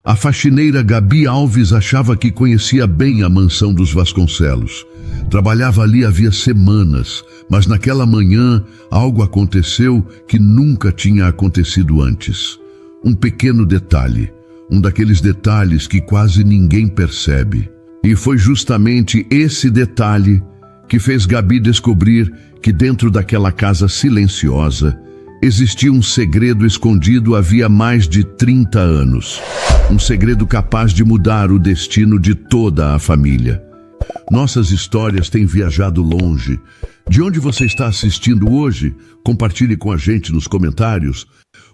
A faxineira Gabi Alves achava que conhecia bem a mansão dos Vasconcelos. Trabalhava ali havia semanas, mas naquela manhã algo aconteceu que nunca tinha acontecido antes. Um pequeno detalhe, um daqueles detalhes que quase ninguém percebe. E foi justamente esse detalhe que fez Gabi descobrir que dentro daquela casa silenciosa existia um segredo escondido havia mais de 30 anos. Um segredo capaz de mudar o destino de toda a família. Nossas histórias têm viajado longe. De onde você está assistindo hoje? Compartilhe com a gente nos comentários.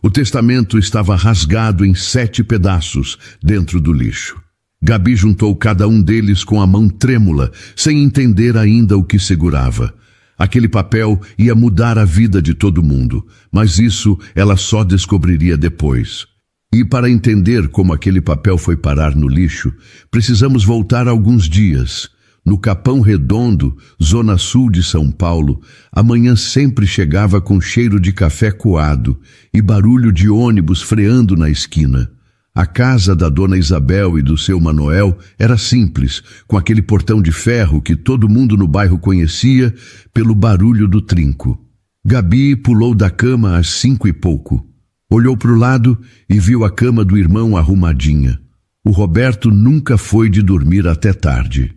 O testamento estava rasgado em 7 pedaços dentro do lixo. Gabi juntou cada um deles com a mão trêmula, sem entender ainda o que segurava. Aquele papel ia mudar a vida de todo mundo, mas isso ela só descobriria depois. E para entender como aquele papel foi parar no lixo, precisamos voltar alguns dias. No Capão Redondo, zona sul de São Paulo, a manhã sempre chegava com cheiro de café coado e barulho de ônibus freando na esquina. A casa da dona Isabel e do seu Manoel era simples, com aquele portão de ferro que todo mundo no bairro conhecia pelo barulho do trinco. Gabi pulou da cama às 5 e pouco. Olhou para o lado e viu a cama do irmão arrumadinha. O Roberto nunca foi de dormir até tarde.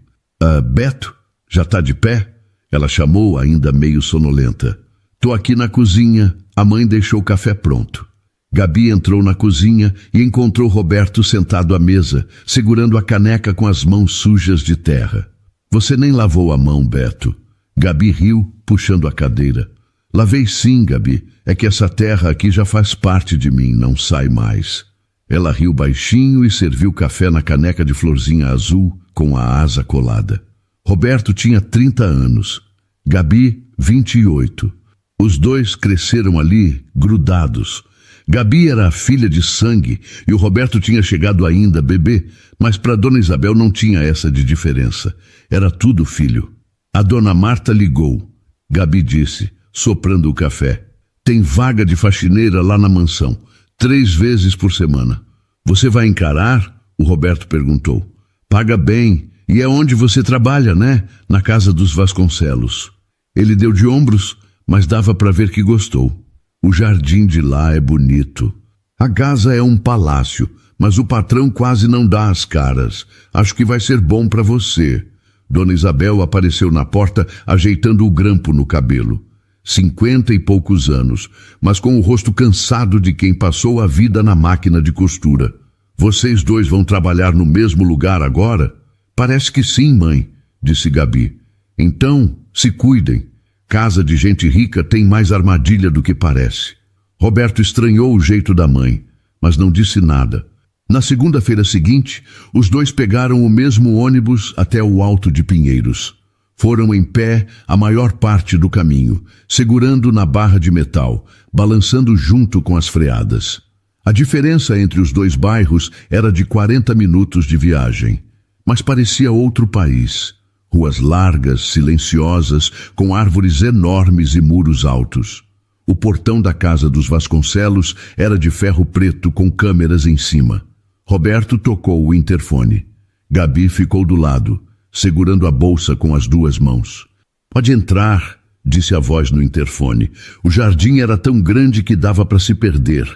Beto, já está de pé? Ela chamou, ainda meio sonolenta. Tô aqui na cozinha, a mãe deixou o café pronto. Gabi entrou na cozinha e encontrou Roberto sentado à mesa, segurando a caneca com as mãos sujas de terra. Você nem lavou a mão, Beto. Gabi riu, puxando a cadeira. Lavei sim, Gabi. É que essa terra aqui já faz parte de mim, não sai mais. Ela riu baixinho e serviu café na caneca de florzinha azul com a asa colada. Roberto tinha 30 anos. Gabi, 28. Os dois cresceram ali, grudados. Gabi era a filha de sangue e o Roberto tinha chegado ainda bebê, mas para Dona Isabel não tinha essa de diferença. Era tudo filho. A Dona Marta ligou. Gabi disse, soprando o café. Tem vaga de faxineira lá na mansão, 3 vezes por semana. Você vai encarar? O Roberto perguntou. Paga bem. E é onde você trabalha, né? Na casa dos Vasconcelos. Ele deu de ombros, mas dava para ver que gostou. O jardim de lá é bonito. A casa é um palácio, mas o patrão quase não dá as caras. Acho que vai ser bom para você. Dona Isabel apareceu na porta, ajeitando o grampo no cabelo. 50 e poucos anos, mas com o rosto cansado de quem passou a vida na máquina de costura. Vocês dois vão trabalhar no mesmo lugar agora? Parece que sim, mãe, disse Gabi. Então, se cuidem. Casa de gente rica tem mais armadilha do que parece. Roberto estranhou o jeito da mãe, mas não disse nada. Na segunda-feira seguinte, os dois pegaram o mesmo ônibus até o Alto de Pinheiros. Foram em pé a maior parte do caminho, segurando na barra de metal, balançando junto com as freadas. A diferença entre os dois bairros era de 40 minutos de viagem, mas parecia outro país. Ruas largas, silenciosas, com árvores enormes e muros altos. O portão da casa dos Vasconcelos era de ferro preto com câmeras em cima. Roberto tocou o interfone. Gabi ficou do lado, segurando a bolsa com as 2 mãos. Pode entrar, disse a voz no interfone. O jardim era tão grande que dava para se perder.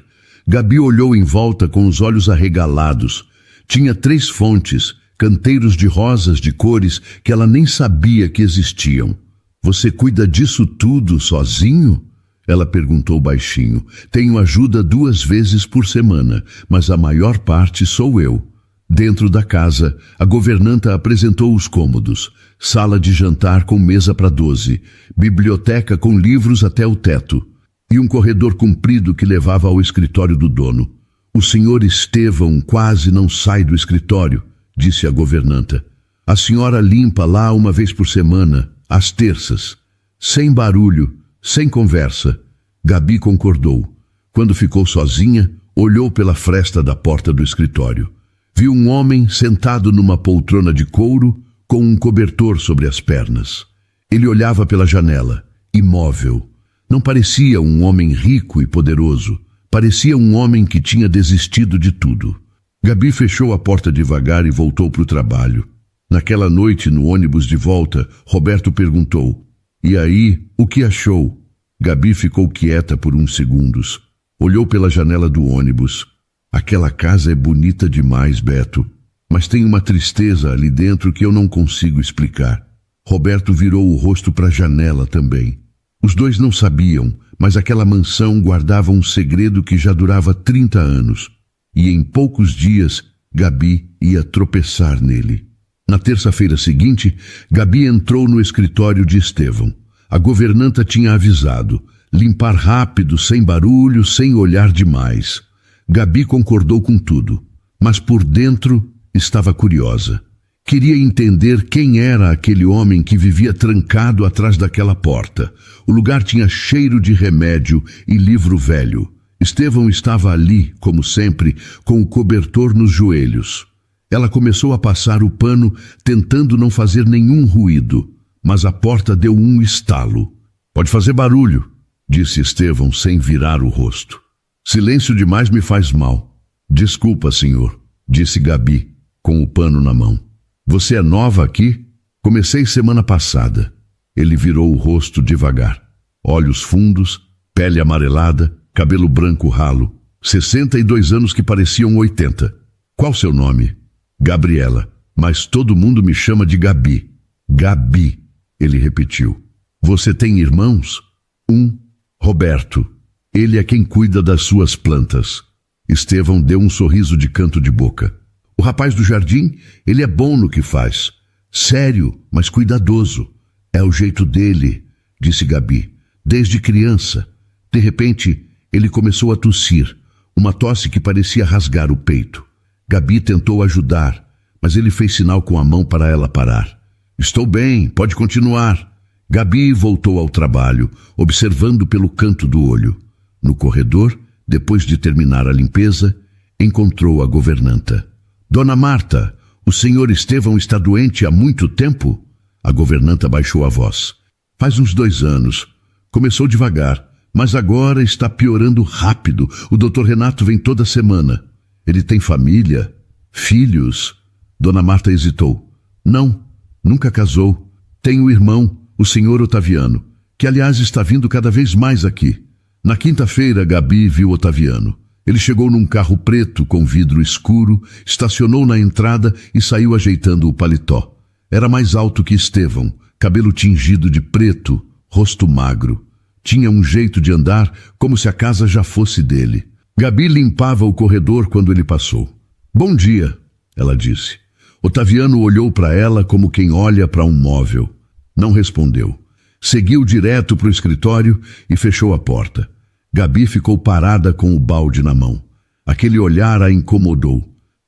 Gabi olhou em volta com os olhos arregalados. Tinha 3 fontes, canteiros de rosas de cores que ela nem sabia que existiam. Você cuida disso tudo sozinho? Ela perguntou baixinho. Tenho ajuda 2 vezes por semana, mas a maior parte sou eu. Dentro da casa, a governanta apresentou os cômodos. Sala de jantar com mesa para 12, biblioteca com livros até o teto e um corredor comprido que levava ao escritório do dono. O senhor Estevão quase não sai do escritório, disse a governanta. A senhora limpa lá 1 vez por semana, às terças. Sem barulho, sem conversa. Gabi concordou. Quando ficou sozinha, olhou pela fresta da porta do escritório. Viu um homem sentado numa poltrona de couro com um cobertor sobre as pernas. Ele olhava pela janela, imóvel. Não parecia um homem rico e poderoso. Parecia um homem que tinha desistido de tudo. Gabi fechou a porta devagar e voltou para o trabalho. Naquela noite, no ônibus de volta, Roberto perguntou: "E aí, o que achou?" Gabi ficou quieta por uns segundos. Olhou pela janela do ônibus. "Aquela casa é bonita demais, Beto, mas tem uma tristeza ali dentro que eu não consigo explicar." Roberto virou o rosto para a janela também. Os dois não sabiam, mas aquela mansão guardava um segredo que já durava 30 anos. E em poucos dias, Gabi ia tropeçar nele. Na terça-feira seguinte, Gabi entrou no escritório de Estevão. A governanta tinha avisado: limpar rápido, sem barulho, sem olhar demais. Gabi concordou com tudo, mas por dentro estava curiosa. Queria entender quem era aquele homem que vivia trancado atrás daquela porta. O lugar tinha cheiro de remédio e livro velho. Estevão estava ali, como sempre, com o cobertor nos joelhos. Ela começou a passar o pano, tentando não fazer nenhum ruído, mas a porta deu um estalo. "Pode fazer barulho", disse Estevão sem virar o rosto. "Silêncio demais me faz mal." "Desculpa, senhor", disse Gabi, com o pano na mão. "Você é nova aqui?" "Comecei semana passada." Ele virou o rosto devagar. Olhos fundos, pele amarelada, cabelo branco ralo. 62 anos que pareciam 80. "Qual seu nome?" "Gabriela, mas todo mundo me chama de Gabi." "Gabi", ele repetiu. "Você tem irmãos?" "Um, Roberto. Ele é quem cuida das suas plantas." Estevão deu um sorriso de canto de boca. "O rapaz do jardim, ele é bom no que faz. Sério, mas cuidadoso. É o jeito dele", disse Gabi. "Desde criança." De repente, ele começou a tossir, uma tosse que parecia rasgar o peito. Gabi tentou ajudar, mas ele fez sinal com a mão para ela parar. "Estou bem, pode continuar." Gabi voltou ao trabalho, observando pelo canto do olho. No corredor, depois de terminar a limpeza, encontrou a governanta. "Dona Marta, o senhor Estevão está doente há muito tempo?" A governanta baixou a voz. "Faz uns 2 anos. Começou devagar, mas agora está piorando rápido. O Dr. Renato vem toda semana." "Ele tem família? Filhos?" Dona Marta hesitou. "Não, nunca casou. Tem um irmão, o senhor Otaviano, que aliás está vindo cada vez mais aqui." Na quinta-feira, Gabi viu Otaviano. Ele chegou num carro preto com vidro escuro, estacionou na entrada e saiu ajeitando o paletó. Era mais alto que Estevão, cabelo tingido de preto, rosto magro. Tinha um jeito de andar como se a casa já fosse dele. Gabi limpava o corredor quando ele passou. "Bom dia", ela disse. Otaviano olhou para ela como quem olha para um móvel. Não respondeu. Seguiu direto para o escritório e fechou a porta. Gabi ficou parada com o balde na mão. Aquele olhar a incomodou.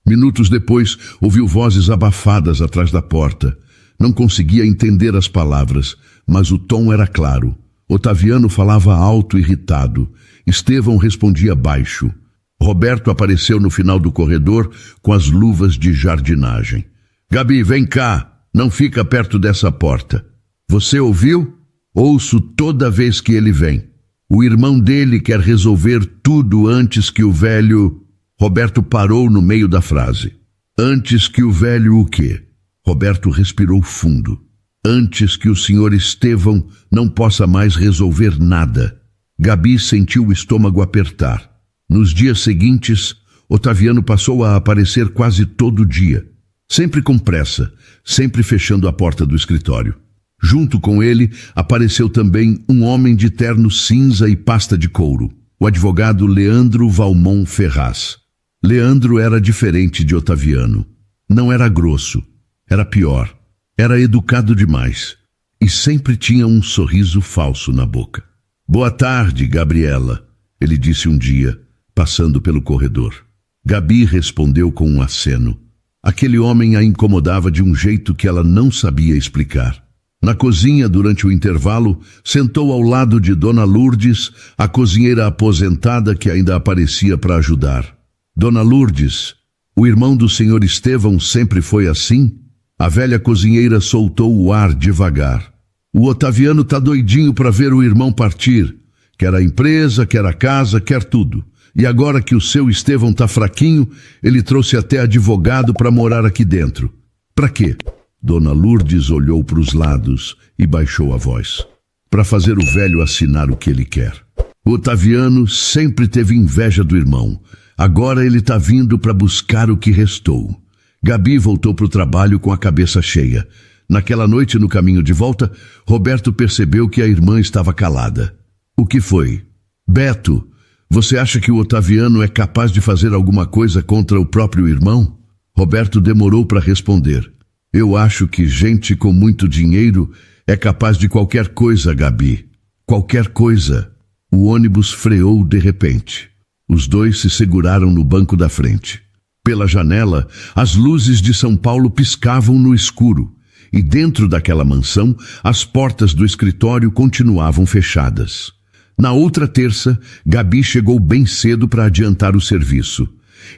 Minutos depois, ouviu vozes abafadas atrás da porta. Não conseguia entender as palavras, mas o tom era claro. Otaviano falava alto, irritado. Estevão respondia baixo. Roberto apareceu no final do corredor com as luvas de jardinagem. "Gabi, vem cá. Não fica perto dessa porta." "Você ouviu?" "Ouço toda vez que ele vem. O irmão dele quer resolver tudo antes que o velho..." Roberto parou no meio da frase. "Antes que o velho o quê?" Roberto respirou fundo. "Antes que o senhor Estevão não possa mais resolver nada." Gabi sentiu o estômago apertar. Nos dias seguintes, Otaviano passou a aparecer quase todo dia. Sempre com pressa, sempre fechando a porta do escritório. Junto com ele, apareceu também um homem de terno cinza e pasta de couro, o advogado Leandro Valmont Ferraz. Leandro era diferente de Otaviano. Não era grosso, era pior. Era educado demais e sempre tinha um sorriso falso na boca. "Boa tarde, Gabriela", ele disse um dia, passando pelo corredor. Gabi respondeu com um aceno. Aquele homem a incomodava de um jeito que ela não sabia explicar. Na cozinha, durante o intervalo, sentou ao lado de Dona Lourdes, a cozinheira aposentada que ainda aparecia para ajudar. "Dona Lourdes, o irmão do senhor Estevão sempre foi assim?" A velha cozinheira soltou o ar devagar. "O Otaviano tá doidinho para ver o irmão partir. Quer a empresa, quer a casa, quer tudo. E agora que o seu Estevão tá fraquinho, ele trouxe até advogado para morar aqui dentro. Para quê? Dona Lourdes olhou para os lados e baixou a voz. Para fazer o velho assinar o que ele quer. O Otaviano sempre teve inveja do irmão. Agora ele tá vindo para buscar o que restou. Gabi voltou para o trabalho com a cabeça cheia. Naquela noite, no caminho de volta, Roberto percebeu que a irmã estava calada. O que foi? Beto, você acha que o Otaviano é capaz de fazer alguma coisa contra o próprio irmão? Roberto demorou para responder. Eu acho que gente com muito dinheiro é capaz de qualquer coisa, Gabi. Qualquer coisa. O ônibus freou de repente. Os dois se seguraram no banco da frente. Pela janela, as luzes de São Paulo piscavam no escuro. E dentro daquela mansão, as portas do escritório continuavam fechadas. Na outra terça, Gabi chegou bem cedo para adiantar o serviço.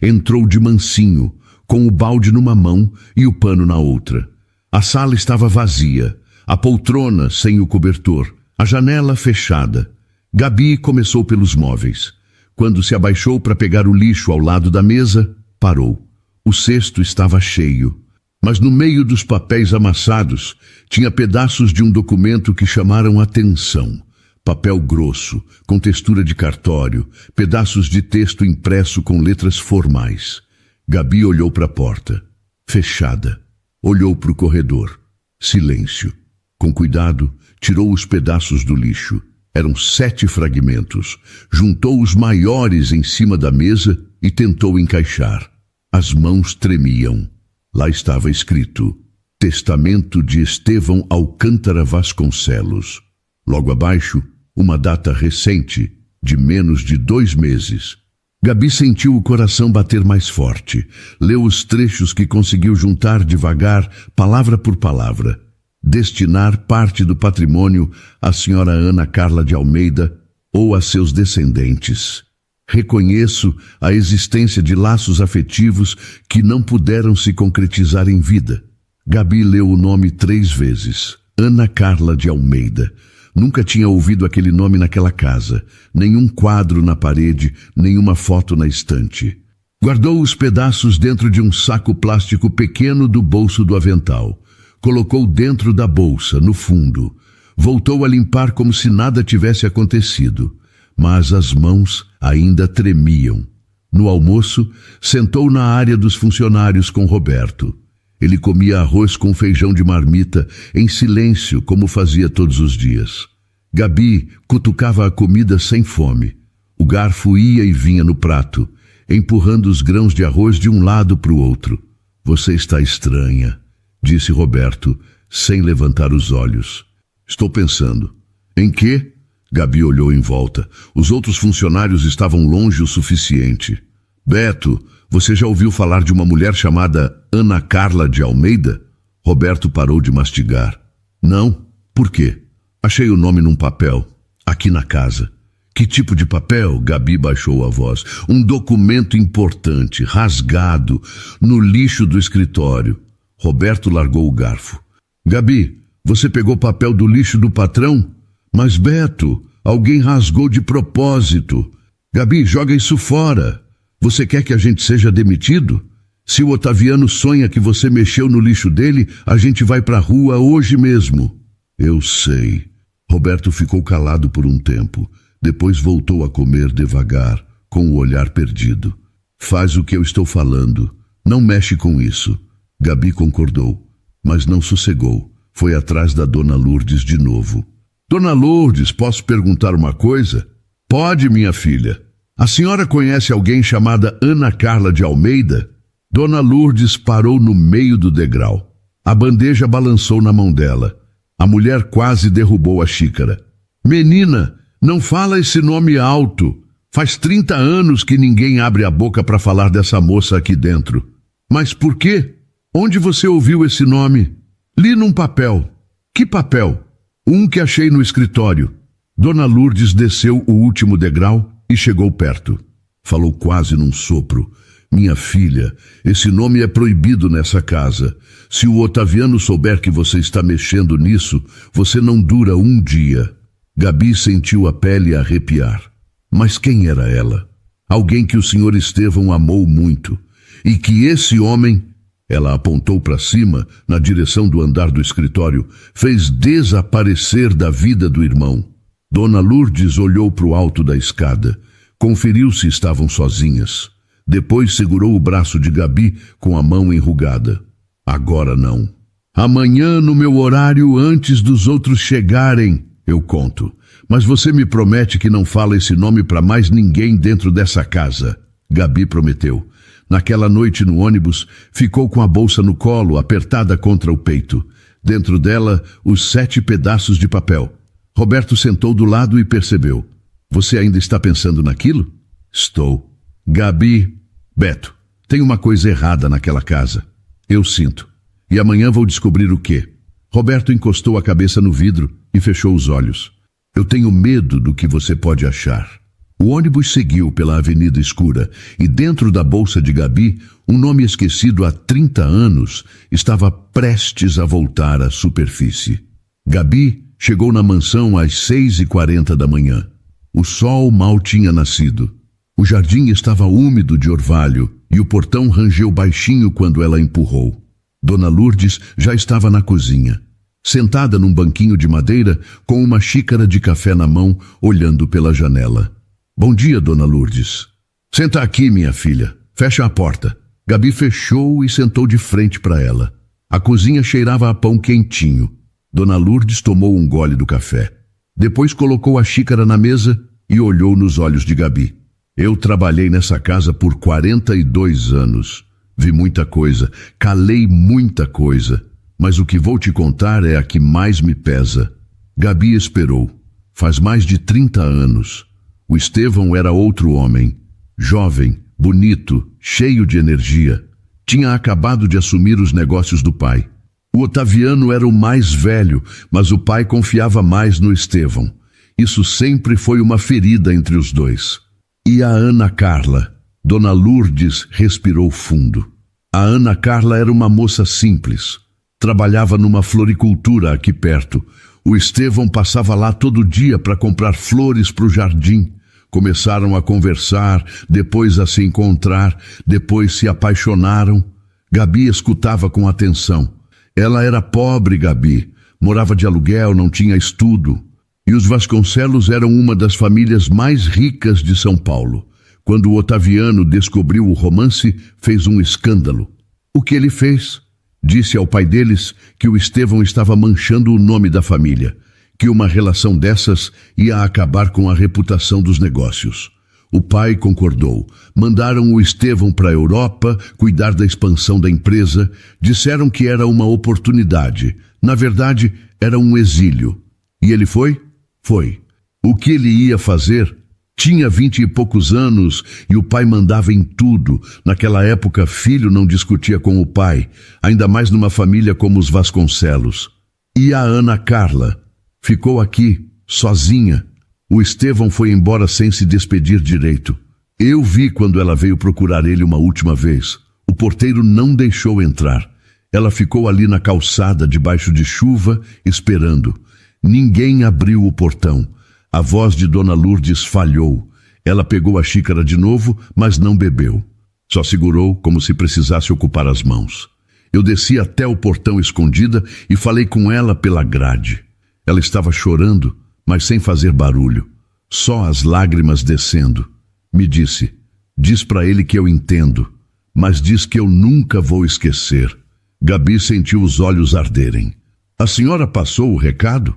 Entrou de mansinho, com o balde numa mão e o pano na outra. A sala estava vazia, a poltrona sem o cobertor, a janela fechada. Gabi começou pelos móveis. Quando se abaixou para pegar o lixo ao lado da mesa, parou. O cesto estava cheio. Mas no meio dos papéis amassados, tinha pedaços de um documento que chamaram atenção. Papel grosso, com textura de cartório, pedaços de texto impresso com letras formais. Gabi olhou para a porta. Fechada. Olhou para o corredor. Silêncio. Com cuidado, tirou os pedaços do lixo. Eram 7 fragmentos. Juntou os maiores em cima da mesa e tentou encaixar. As mãos tremiam. Lá estava escrito: Testamento de Estevão Alcântara Vasconcelos. Logo abaixo, uma data recente, de menos de 2 meses. Gabi sentiu o coração bater mais forte. Leu os trechos que conseguiu juntar devagar, palavra por palavra. Destinar parte do patrimônio à senhora Ana Carla de Almeida ou a seus descendentes. Reconheço a existência de laços afetivos que não puderam se concretizar em vida. Gabi leu o nome 3 vezes. Ana Carla de Almeida. Nunca tinha ouvido aquele nome naquela casa. Nenhum quadro na parede, nenhuma foto na estante. Guardou os pedaços dentro de um saco plástico pequeno do bolso do avental. Colocou dentro da bolsa, no fundo. Voltou a limpar como se nada tivesse acontecido. Mas as mãos ainda tremiam. No almoço, sentou na área dos funcionários com Roberto. Ele comia arroz com feijão de marmita, em silêncio, como fazia todos os dias. Gabi cutucava a comida sem fome. O garfo ia e vinha no prato, empurrando os grãos de arroz de um lado para o outro. Você está estranha, disse Roberto, sem levantar os olhos. Estou pensando. Em quê? Gabi olhou em volta. Os outros funcionários estavam longe o suficiente. Beto, você já ouviu falar de uma mulher chamada Ana Carla de Almeida? Roberto parou de mastigar. Não? Por quê? Achei o nome num papel, aqui na casa. Que tipo de papel? Gabi baixou a voz. Um documento importante, rasgado, no lixo do escritório. Roberto largou o garfo. Gabi, você pegou papel do lixo do patrão? Mas, Beto, alguém rasgou de propósito. Gabi, joga isso fora. Você quer que a gente seja demitido? Se o Otaviano sonha que você mexeu no lixo dele, a gente vai pra rua hoje mesmo. Eu sei. Roberto ficou calado por um tempo. Depois voltou a comer devagar, com o olhar perdido. Faz o que eu estou falando. Não mexe com isso. Gabi concordou, mas não sossegou. Foi atrás da Dona Lourdes de novo. Dona Lourdes, posso perguntar uma coisa? Pode, minha filha. A senhora conhece alguém chamada Ana Carla de Almeida? Dona Lourdes parou no meio do degrau. A bandeja balançou na mão dela. A mulher quase derrubou a xícara. Menina, não fala esse nome alto. Faz 30 anos que ninguém abre a boca para falar dessa moça aqui dentro. Mas por quê? Onde você ouviu esse nome? Li num papel. Que papel? Um que achei no escritório. Dona Lourdes desceu o último degrau e chegou perto. Falou quase num sopro. Minha filha, esse nome é proibido nessa casa. Se o Otaviano souber que você está mexendo nisso, você não dura um dia. Gabi sentiu a pele arrepiar. Mas quem era ela? alguém que o Sr. Estevão amou muito, e que esse homem, ela apontou para cima, na direção do andar do escritório, fez desaparecer da vida do irmão. Dona Lourdes olhou para o alto da escada, conferiu se estavam sozinhas. Depois segurou o braço de Gabi com a mão enrugada. Agora não. Amanhã, no meu horário, antes dos outros chegarem, eu conto. Mas você me promete que não fala esse nome para mais ninguém dentro dessa casa. Gabi prometeu. Naquela noite no ônibus, ficou com a bolsa no colo, apertada contra o peito. Dentro dela, os 7 pedaços de papel. Roberto sentou do lado e percebeu. Você ainda está pensando naquilo? Estou. Gabi, Beto, tem uma coisa errada naquela casa. Eu sinto. E amanhã vou descobrir o quê. Roberto encostou a cabeça no vidro e fechou os olhos. Eu tenho medo do que você pode achar. O ônibus seguiu pela avenida escura e dentro da bolsa de Gabi, um nome esquecido há 30 anos estava prestes a voltar à superfície. Gabi chegou na mansão às 6h40 da manhã. O sol mal tinha nascido. O jardim estava úmido de orvalho e o portão rangeu baixinho quando ela empurrou. Dona Lourdes já estava na cozinha, sentada num banquinho de madeira com uma xícara de café na mão, olhando pela janela. Bom dia, Dona Lourdes. Senta aqui, minha filha. Fecha a porta. Gabi fechou e sentou de frente para ela. A cozinha cheirava a pão quentinho. Dona Lourdes tomou um gole do café. Depois colocou a xícara na mesa e olhou nos olhos de Gabi. Eu trabalhei nessa casa por 42 anos. Vi muita coisa, calei muita coisa. Mas o que vou te contar é a que mais me pesa. Gabi esperou. Faz mais de 30 anos. O Estevão era outro homem. Jovem, bonito, cheio de energia. Tinha acabado de assumir os negócios do pai. O Otaviano era o mais velho, mas o pai confiava mais no Estevão. Isso sempre foi uma ferida entre os dois. E a Ana Carla? Dona Lourdes respirou fundo. A Ana Carla era uma moça simples. Trabalhava numa floricultura aqui perto. O Estevão passava lá todo dia para comprar flores para o jardim. Começaram a conversar, depois a se encontrar, depois se apaixonaram. Gabi escutava com atenção. Ela era pobre, Gabi. Morava de aluguel, não tinha estudo. E os Vasconcelos eram uma das famílias mais ricas de São Paulo. Quando o Otaviano descobriu o romance, fez um escândalo. O que ele fez? Disse ao pai deles que o Estevão estava manchando o nome da família, que uma relação dessas ia acabar com a reputação dos negócios. O pai concordou. Mandaram o Estevão para a Europa cuidar da expansão da empresa. Disseram que era uma oportunidade. Na verdade, era um exílio. E ele foi? Foi. O que ele ia fazer? Tinha 20 e poucos anos e o pai mandava em tudo. Naquela época, filho não discutia com o pai, ainda mais numa família como os Vasconcelos. E a Ana Carla? Ficou aqui, sozinha. O Estevão foi embora sem se despedir direito. Eu vi quando ela veio procurar ele uma última vez. O porteiro não deixou entrar. Ela ficou ali na calçada, debaixo de chuva, esperando. Ninguém abriu o portão. A voz de Dona Lourdes falhou. Ela pegou a xícara de novo, mas não bebeu. Só segurou como se precisasse ocupar as mãos. Eu desci até o portão escondida e falei com ela pela grade. Ela estava chorando, mas sem fazer barulho. Só as lágrimas descendo. Me disse, diz para ele que eu entendo, mas diz que eu nunca vou esquecer. Gabi sentiu os olhos arderem. A senhora passou o recado?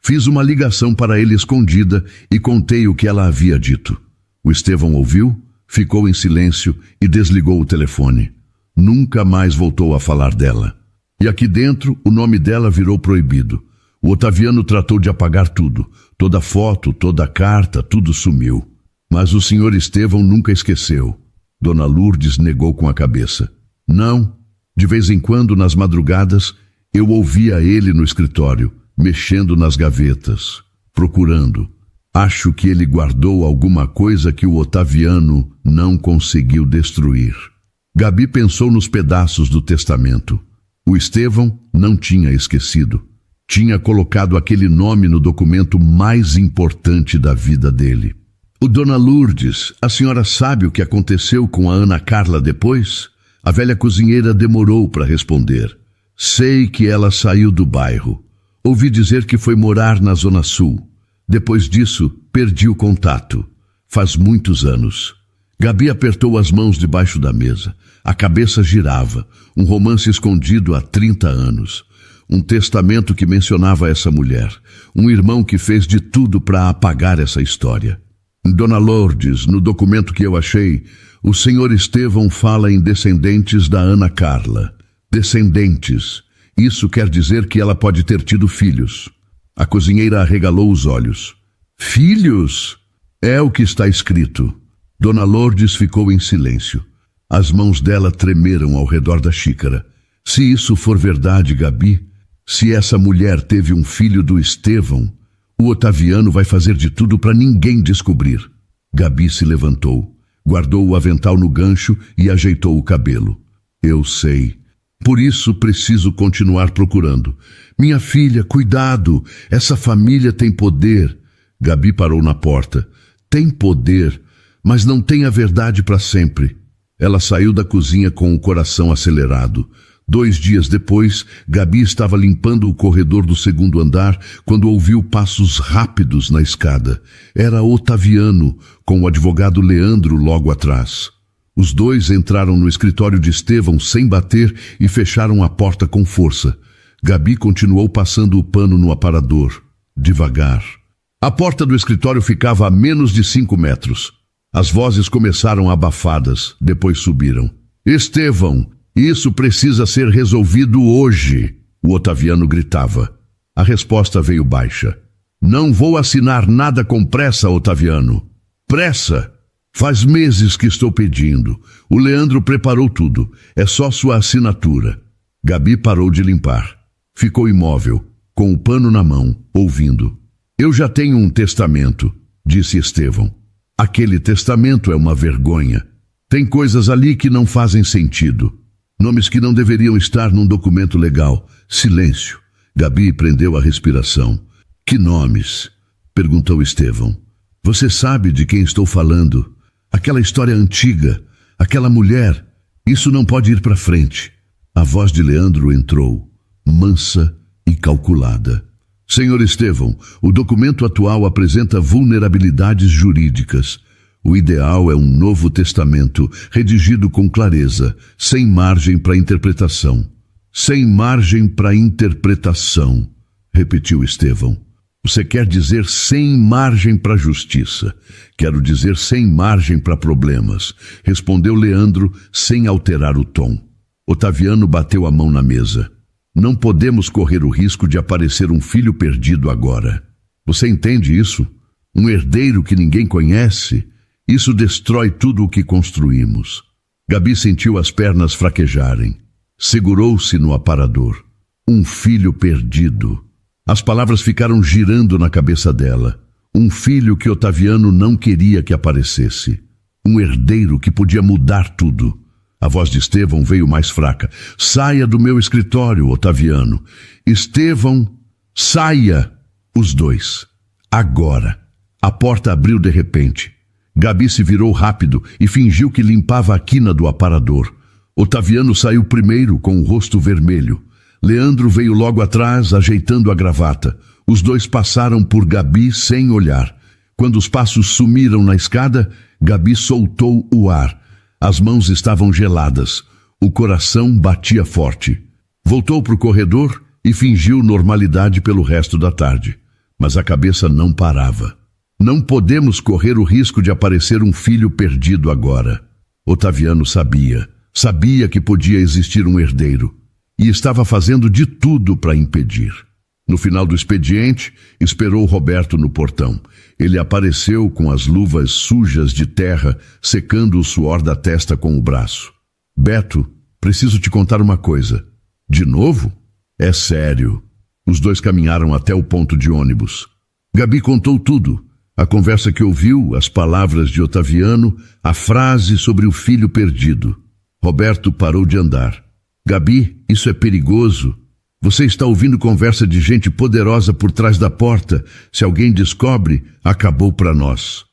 Fiz uma ligação para ele escondida e contei o que ela havia dito. O Estevão ouviu, ficou em silêncio e desligou o telefone. Nunca mais voltou a falar dela. E aqui dentro, o nome dela virou proibido. O Otaviano tratou de apagar tudo. Toda foto, toda carta, tudo sumiu. Mas o senhor Estevão nunca esqueceu. Dona Lourdes negou com a cabeça. Não. De vez em quando, nas madrugadas, eu ouvia ele no escritório, mexendo nas gavetas, procurando. Acho que ele guardou alguma coisa que o Otaviano não conseguiu destruir. Gabi pensou nos pedaços do testamento. O Estevão não tinha esquecido. Tinha colocado aquele nome no documento mais importante da vida dele. Dona Lourdes, a senhora sabe o que aconteceu com a Ana Carla depois? A velha cozinheira demorou para responder. Sei que ela saiu do bairro. Ouvi dizer que foi morar na Zona Sul. Depois disso, perdi o contato. Faz muitos anos. Gabi apertou as mãos debaixo da mesa. A cabeça girava. Um romance escondido há 30 anos. Um testamento que mencionava essa mulher. Um irmão que fez de tudo para apagar essa história. Dona Lourdes, no documento que eu achei, o senhor Estevão fala em descendentes da Ana Carla. Descendentes. Isso quer dizer que ela pode ter tido filhos. A cozinheira arregalou os olhos. Filhos? É o que está escrito. Dona Lourdes ficou em silêncio. As mãos dela tremeram ao redor da xícara. Se isso for verdade, Gabi, se essa mulher teve um filho do Estevão, o Otaviano vai fazer de tudo para ninguém descobrir. Gabi se levantou, guardou o avental no gancho e ajeitou o cabelo. Eu sei. Por isso preciso continuar procurando. Minha filha, cuidado! Essa família tem poder. Gabi parou na porta. Tem poder, mas não tem a verdade para sempre. Ela saiu da cozinha com o coração acelerado. 2 dias depois, Gabi estava limpando o corredor do 2º andar quando ouviu passos rápidos na escada. Era Otaviano, com o advogado Leandro logo atrás. Os dois entraram no escritório de Estevão sem bater e fecharam a porta com força. Gabi continuou passando o pano no aparador, devagar. A porta do escritório ficava a menos de 5 metros. As vozes começaram abafadas, depois subiram. Estevão! Isso precisa ser resolvido hoje, o Otaviano gritava. A resposta veio baixa. Não vou assinar nada com pressa, Otaviano. Pressa? Faz meses que estou pedindo. O Leandro preparou tudo. É só sua assinatura. Gabi parou de limpar. Ficou imóvel, com o pano na mão, ouvindo. Eu já tenho um testamento, disse Estevão. Aquele testamento é uma vergonha. Tem coisas ali que não fazem sentido. Nomes que não deveriam estar num documento legal. Silêncio. Gabi prendeu a respiração. Que nomes? Perguntou Estevão. Você sabe de quem estou falando? Aquela história antiga. Aquela mulher. Isso não pode ir para frente. A voz de Leandro entrou, mansa e calculada. Senhor Estevão, o documento atual apresenta vulnerabilidades jurídicas. O ideal é um novo testamento, redigido com clareza, sem margem para interpretação. Sem margem para interpretação, repetiu Estevão. Você quer dizer sem margem para justiça. Quero dizer sem margem para problemas, respondeu Leandro sem alterar o tom. Otaviano bateu a mão na mesa. Não podemos correr o risco de aparecer um filho perdido agora. Você entende isso? Um herdeiro que ninguém conhece? Isso destrói tudo o que construímos. Gabi sentiu as pernas fraquejarem. Segurou-se no aparador. Um filho perdido. As palavras ficaram girando na cabeça dela. Um filho que Otaviano não queria que aparecesse. Um herdeiro que podia mudar tudo. A voz de Estevão veio mais fraca. Saia do meu escritório, Otaviano. Estevão, saia! Os dois. Agora. A porta abriu de repente. Gabi se virou rápido e fingiu que limpava a quina do aparador. Otaviano saiu primeiro, com o rosto vermelho. Leandro veio logo atrás, ajeitando a gravata. Os dois passaram por Gabi sem olhar. Quando os passos sumiram na escada, Gabi soltou o ar. As mãos estavam geladas. O coração batia forte. Voltou para o corredor e fingiu normalidade pelo resto da tarde. Mas a cabeça não parava. Não podemos correr o risco de aparecer um filho perdido agora. Otaviano sabia. Sabia que podia existir um herdeiro. E estava fazendo de tudo para impedir. No final do expediente, esperou Roberto no portão. Ele apareceu com as luvas sujas de terra, secando o suor da testa com o braço. Beto, preciso te contar uma coisa. De novo? É sério. Os dois caminharam até o ponto de ônibus. Gabi contou tudo. A conversa que ouviu, as palavras de Otaviano, a frase sobre o filho perdido. Roberto parou de andar. Gabi, isso é perigoso. Você está ouvindo conversa de gente poderosa por trás da porta. Se alguém descobre, acabou para nós.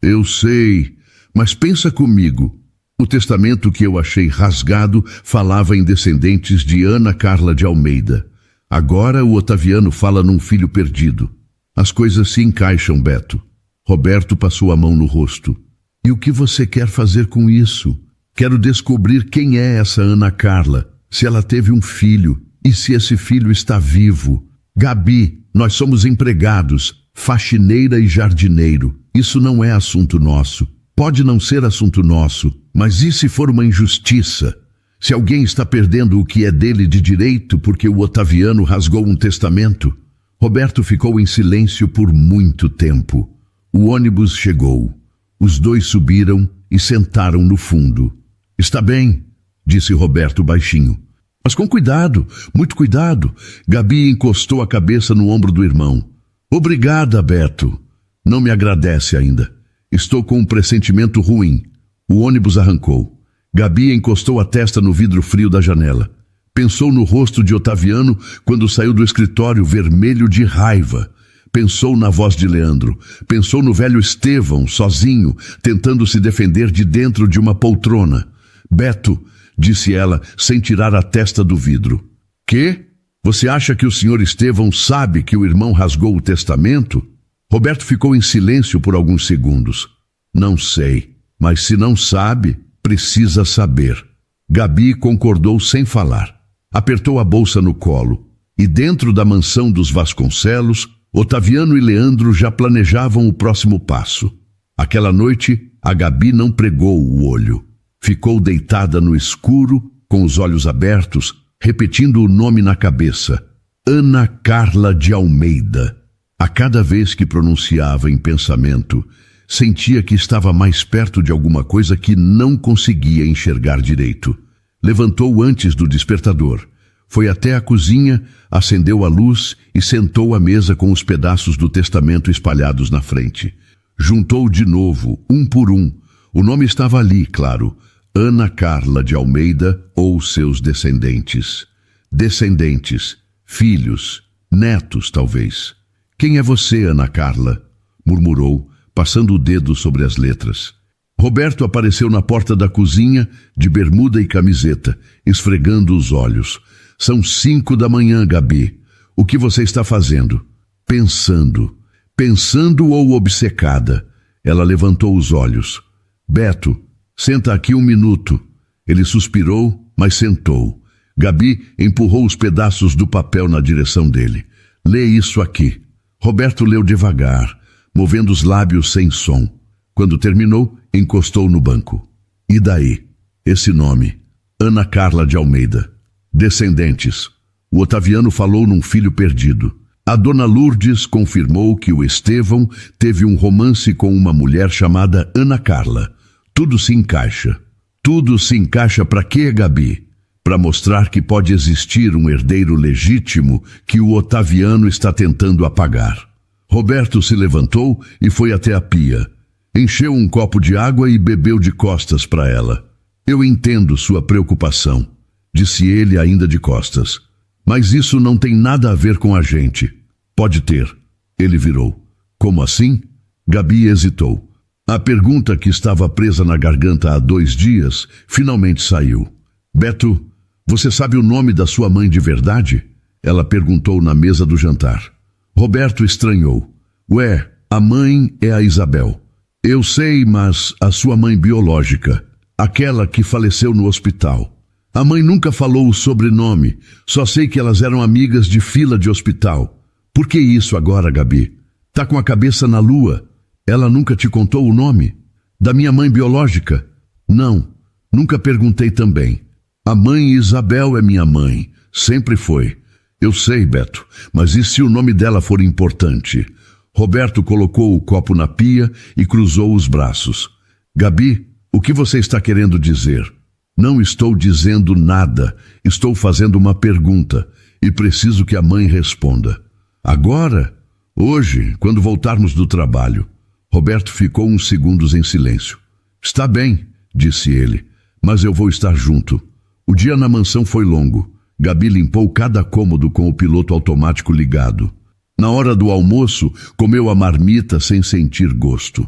Eu sei, mas pensa comigo. O testamento que eu achei rasgado falava em descendentes de Ana Carla de Almeida. Agora o Otaviano fala num filho perdido. As coisas se encaixam, Beto. Roberto passou a mão no rosto. E o que você quer fazer com isso? Quero descobrir quem é essa Ana Carla, se ela teve um filho e se esse filho está vivo. Gabi, nós somos empregados, faxineira e jardineiro. Isso não é assunto nosso. Pode não ser assunto nosso, mas e se for uma injustiça? Se alguém está perdendo o que é dele de direito porque o Otaviano rasgou um testamento? Roberto ficou em silêncio por muito tempo. O ônibus chegou. Os dois subiram e sentaram no fundo. Está bem, disse Roberto baixinho. Mas com cuidado, muito cuidado. Gabi encostou a cabeça no ombro do irmão. Obrigada, Beto. Não me agradece ainda. Estou com um pressentimento ruim. O ônibus arrancou. Gabi encostou a testa no vidro frio da janela. Pensou no rosto de Otaviano quando saiu do escritório vermelho de raiva. Pensou na voz de Leandro. Pensou no velho Estevão, sozinho, tentando se defender de dentro de uma poltrona. Beto, disse ela, sem tirar a testa do vidro. Quê? Você acha que o senhor Estevão sabe que o irmão rasgou o testamento? Roberto ficou em silêncio por alguns segundos. Não sei, mas se não sabe, precisa saber. Gabi concordou sem falar. Apertou a bolsa no colo. E dentro da mansão dos Vasconcelos, Otaviano e Leandro já planejavam o próximo passo. Aquela noite, a Gabi não pregou o olho. Ficou deitada no escuro, com os olhos abertos, repetindo o nome na cabeça. Ana Carla de Almeida. A cada vez que pronunciava em pensamento, sentia que estava mais perto de alguma coisa que não conseguia enxergar direito. Levantou antes do despertador. Foi até a cozinha, acendeu a luz e sentou à mesa com os pedaços do testamento espalhados na frente. Juntou de novo, um por um. O nome estava ali, claro. Ana Carla de Almeida ou seus descendentes. Descendentes, filhos, netos, talvez. Quem é você, Ana Carla? Murmurou, passando o dedo sobre as letras. Roberto apareceu na porta da cozinha, de bermuda e camiseta, esfregando os olhos. São 5 da manhã, Gabi. O que você está fazendo? Pensando. Pensando ou obcecada? Ela levantou os olhos. Beto, senta aqui 1 minuto. Ele suspirou, mas sentou. Gabi empurrou os pedaços do papel na direção dele. Lê isso aqui. Roberto leu devagar, movendo os lábios sem som. Quando terminou, encostou no banco. E daí? Esse nome. Ana Carla de Almeida. Descendentes. O Otaviano falou num filho perdido. A dona Lourdes confirmou que o Estevão teve um romance com uma mulher chamada Ana Carla. Tudo se encaixa. Tudo se encaixa para quê, Gabi? Para mostrar que pode existir um herdeiro legítimo que o Otaviano está tentando apagar. Roberto se levantou e foi até a pia. Encheu um copo de água e bebeu de costas para ela. Eu entendo sua preocupação, disse ele ainda de costas. Mas isso não tem nada a ver com a gente. Pode ter. Ele virou. Como assim? Gabi hesitou. A pergunta que estava presa na garganta há 2 dias finalmente saiu. Beto, você sabe o nome da sua mãe de verdade? Ela perguntou na mesa do jantar. Roberto estranhou. Ué, a mãe é a Isabel. Eu sei, mas a sua mãe biológica, aquela que faleceu no hospital. A mãe nunca falou o sobrenome, só sei que elas eram amigas de fila de hospital. Por que isso agora, Gabi? Tá com a cabeça na lua? Ela nunca te contou o nome? Da minha mãe biológica? Não, nunca perguntei também. A mãe Isabel é minha mãe, sempre foi. Eu sei, Beto, mas e se o nome dela for importante? Roberto colocou o copo na pia e cruzou os braços. Gabi, o que você está querendo dizer? Não estou dizendo nada, estou fazendo uma pergunta e preciso que a mãe responda. Agora? Hoje, quando voltarmos do trabalho. Roberto ficou uns segundos em silêncio. Está bem, disse ele, mas eu vou estar junto. O dia na mansão foi longo. Gabi limpou cada cômodo com o piloto automático ligado. Na hora do almoço, comeu a marmita sem sentir gosto.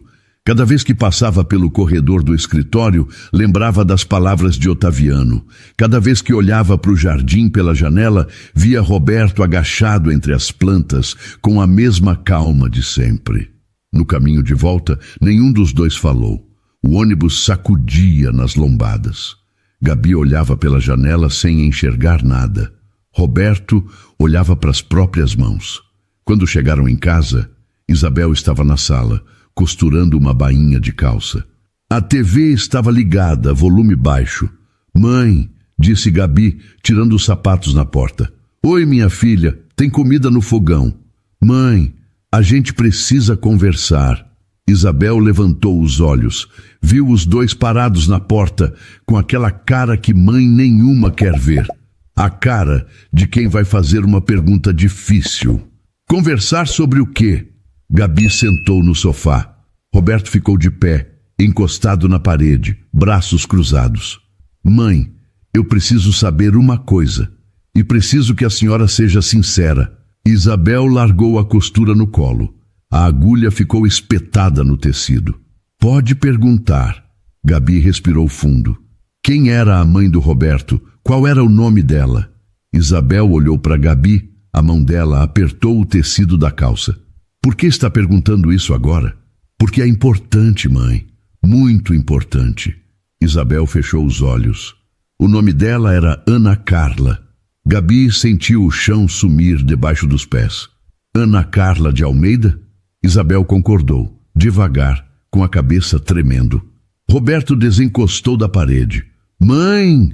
Cada vez que passava pelo corredor do escritório, lembrava das palavras de Otaviano. Cada vez que olhava para o jardim pela janela, via Roberto agachado entre as plantas, com a mesma calma de sempre. No caminho de volta, nenhum dos dois falou. O ônibus sacudia nas lombadas. Gabi olhava pela janela sem enxergar nada. Roberto olhava para as próprias mãos. Quando chegaram em casa, Isabel estava na sala, costurando uma bainha de calça. A TV estava ligada, volume baixo. "Mãe", disse Gabi, tirando os sapatos na porta. "Oi, minha filha, tem comida no fogão." "Mãe, a gente precisa conversar." Isabel levantou os olhos, viu os dois parados na porta, com aquela cara que mãe nenhuma quer ver. A cara de quem vai fazer uma pergunta difícil. Conversar sobre o quê? Gabi sentou no sofá. Roberto ficou de pé, encostado na parede, braços cruzados. "Mãe, eu preciso saber uma coisa, e preciso que a senhora seja sincera." Isabel largou a costura no colo. A agulha ficou espetada no tecido. "Pode perguntar." Gabi respirou fundo. Quem era a mãe do Roberto? Qual era o nome dela? Isabel olhou para Gabi, a mão dela apertou o tecido da calça. "Por que está perguntando isso agora?" "Porque é importante, mãe. Muito importante." Isabel fechou os olhos. O nome dela era Ana Carla. Gabi sentiu o chão sumir debaixo dos pés. "Ana Carla de Almeida?" Isabel concordou, devagar, com a cabeça tremendo. Roberto desencostou da parede. "Mãe!"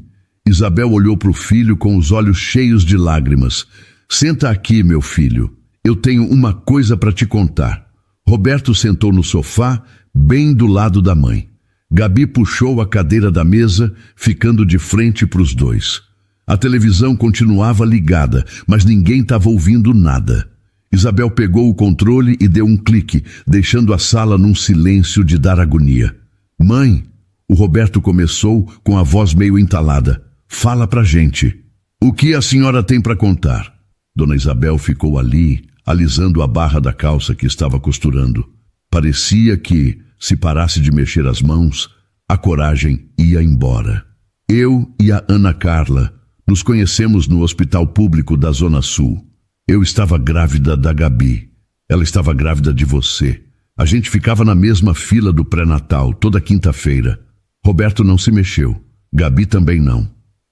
Isabel olhou para o filho com os olhos cheios de lágrimas. "Senta aqui, meu filho. Eu tenho uma coisa para te contar." Roberto sentou no sofá, bem do lado da mãe. Gabi puxou a cadeira da mesa, ficando de frente para os dois. A televisão continuava ligada, mas ninguém estava ouvindo nada. Isabel pegou o controle e deu um clique, deixando a sala num silêncio de dar agonia. "Mãe," o Roberto começou com a voz meio entalada, "fala pra gente. O que a senhora tem para contar?" Dona Isabel ficou ali, alisando a barra da calça que estava costurando. Parecia que, se parasse de mexer as mãos, a coragem ia embora. "Eu e a Ana Carla nos conhecemos no hospital público da Zona Sul. Eu estava grávida da Gabi. Ela estava grávida de você. A gente ficava na mesma fila do pré-natal, toda quinta-feira. Roberto não se mexeu. Gabi também não.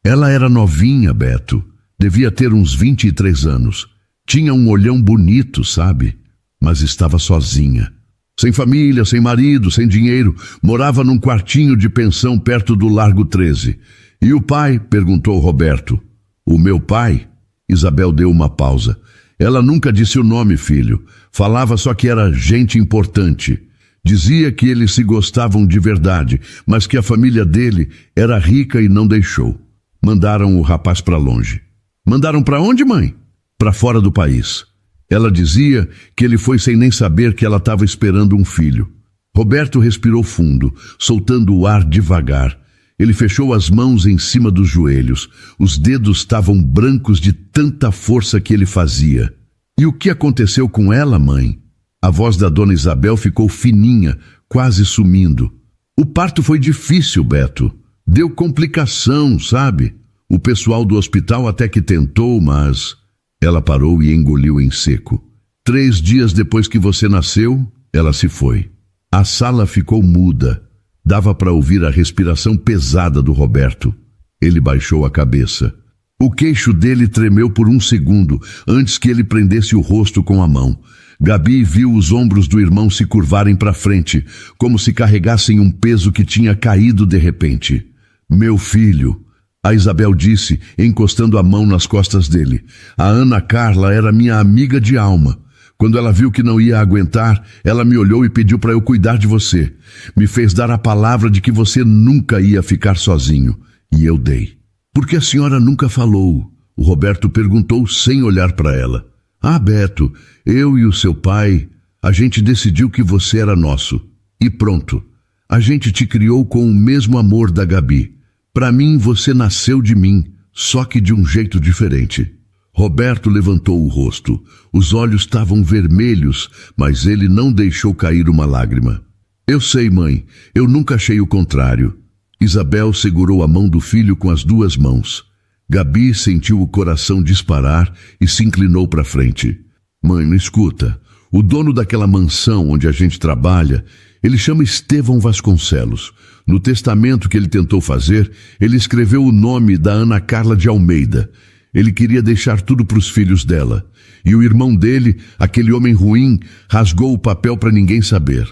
Ela era novinha, Beto. Devia ter uns 23 anos. Tinha um olhão bonito, sabe? Mas estava sozinha. Sem família, sem marido, sem dinheiro. Morava num quartinho de pensão perto do Largo 13. E o pai? Perguntou Roberto. O meu pai? Isabel deu uma pausa. Ela nunca disse o nome, filho. Falava só que era gente importante. Dizia que eles se gostavam de verdade, mas que a família dele era rica e não deixou. Mandaram o rapaz para longe. Mandaram para onde, mãe? Para fora do país. Ela dizia que ele foi sem nem saber que ela estava esperando um filho. Roberto respirou fundo, soltando o ar devagar. Ele fechou as mãos em cima dos joelhos. Os dedos estavam brancos de tanta força que ele fazia. E o que aconteceu com ela, mãe? A voz da dona Isabel ficou fininha, quase sumindo. O parto foi difícil, Beto. Deu complicação, sabe? O pessoal do hospital até que tentou, mas... Ela parou e engoliu em seco. 3 dias depois que você nasceu, ela se foi. A sala ficou muda. Dava para ouvir a respiração pesada do Roberto. Ele baixou a cabeça. O queixo dele tremeu por um segundo, antes que ele prendesse o rosto com a mão. Gabi viu os ombros do irmão se curvarem para frente, como se carregassem um peso que tinha caído de repente. Meu filho, a Isabel disse, encostando a mão nas costas dele. A Ana Carla era minha amiga de alma. Quando ela viu que não ia aguentar, ela me olhou e pediu para eu cuidar de você. Me fez dar a palavra de que você nunca ia ficar sozinho. E eu dei. Por que a senhora nunca falou? O Roberto perguntou sem olhar para ela. Ah, Beto, eu e o seu pai, a gente decidiu que você era nosso. E pronto. A gente te criou com o mesmo amor da Gabi. Para mim, você nasceu de mim, só que de um jeito diferente. Roberto levantou o rosto. Os olhos estavam vermelhos, mas ele não deixou cair uma lágrima. Eu sei, mãe, eu nunca achei o contrário. Isabel segurou a mão do filho com as duas mãos. Gabi sentiu o coração disparar e se inclinou para frente. Mãe, me escuta. O dono daquela mansão onde a gente trabalha, ele chama Estevão Vasconcelos. No testamento que ele tentou fazer, ele escreveu o nome da Ana Carla de Almeida. Ele queria deixar tudo para os filhos dela. E o irmão dele, aquele homem ruim, rasgou o papel para ninguém saber.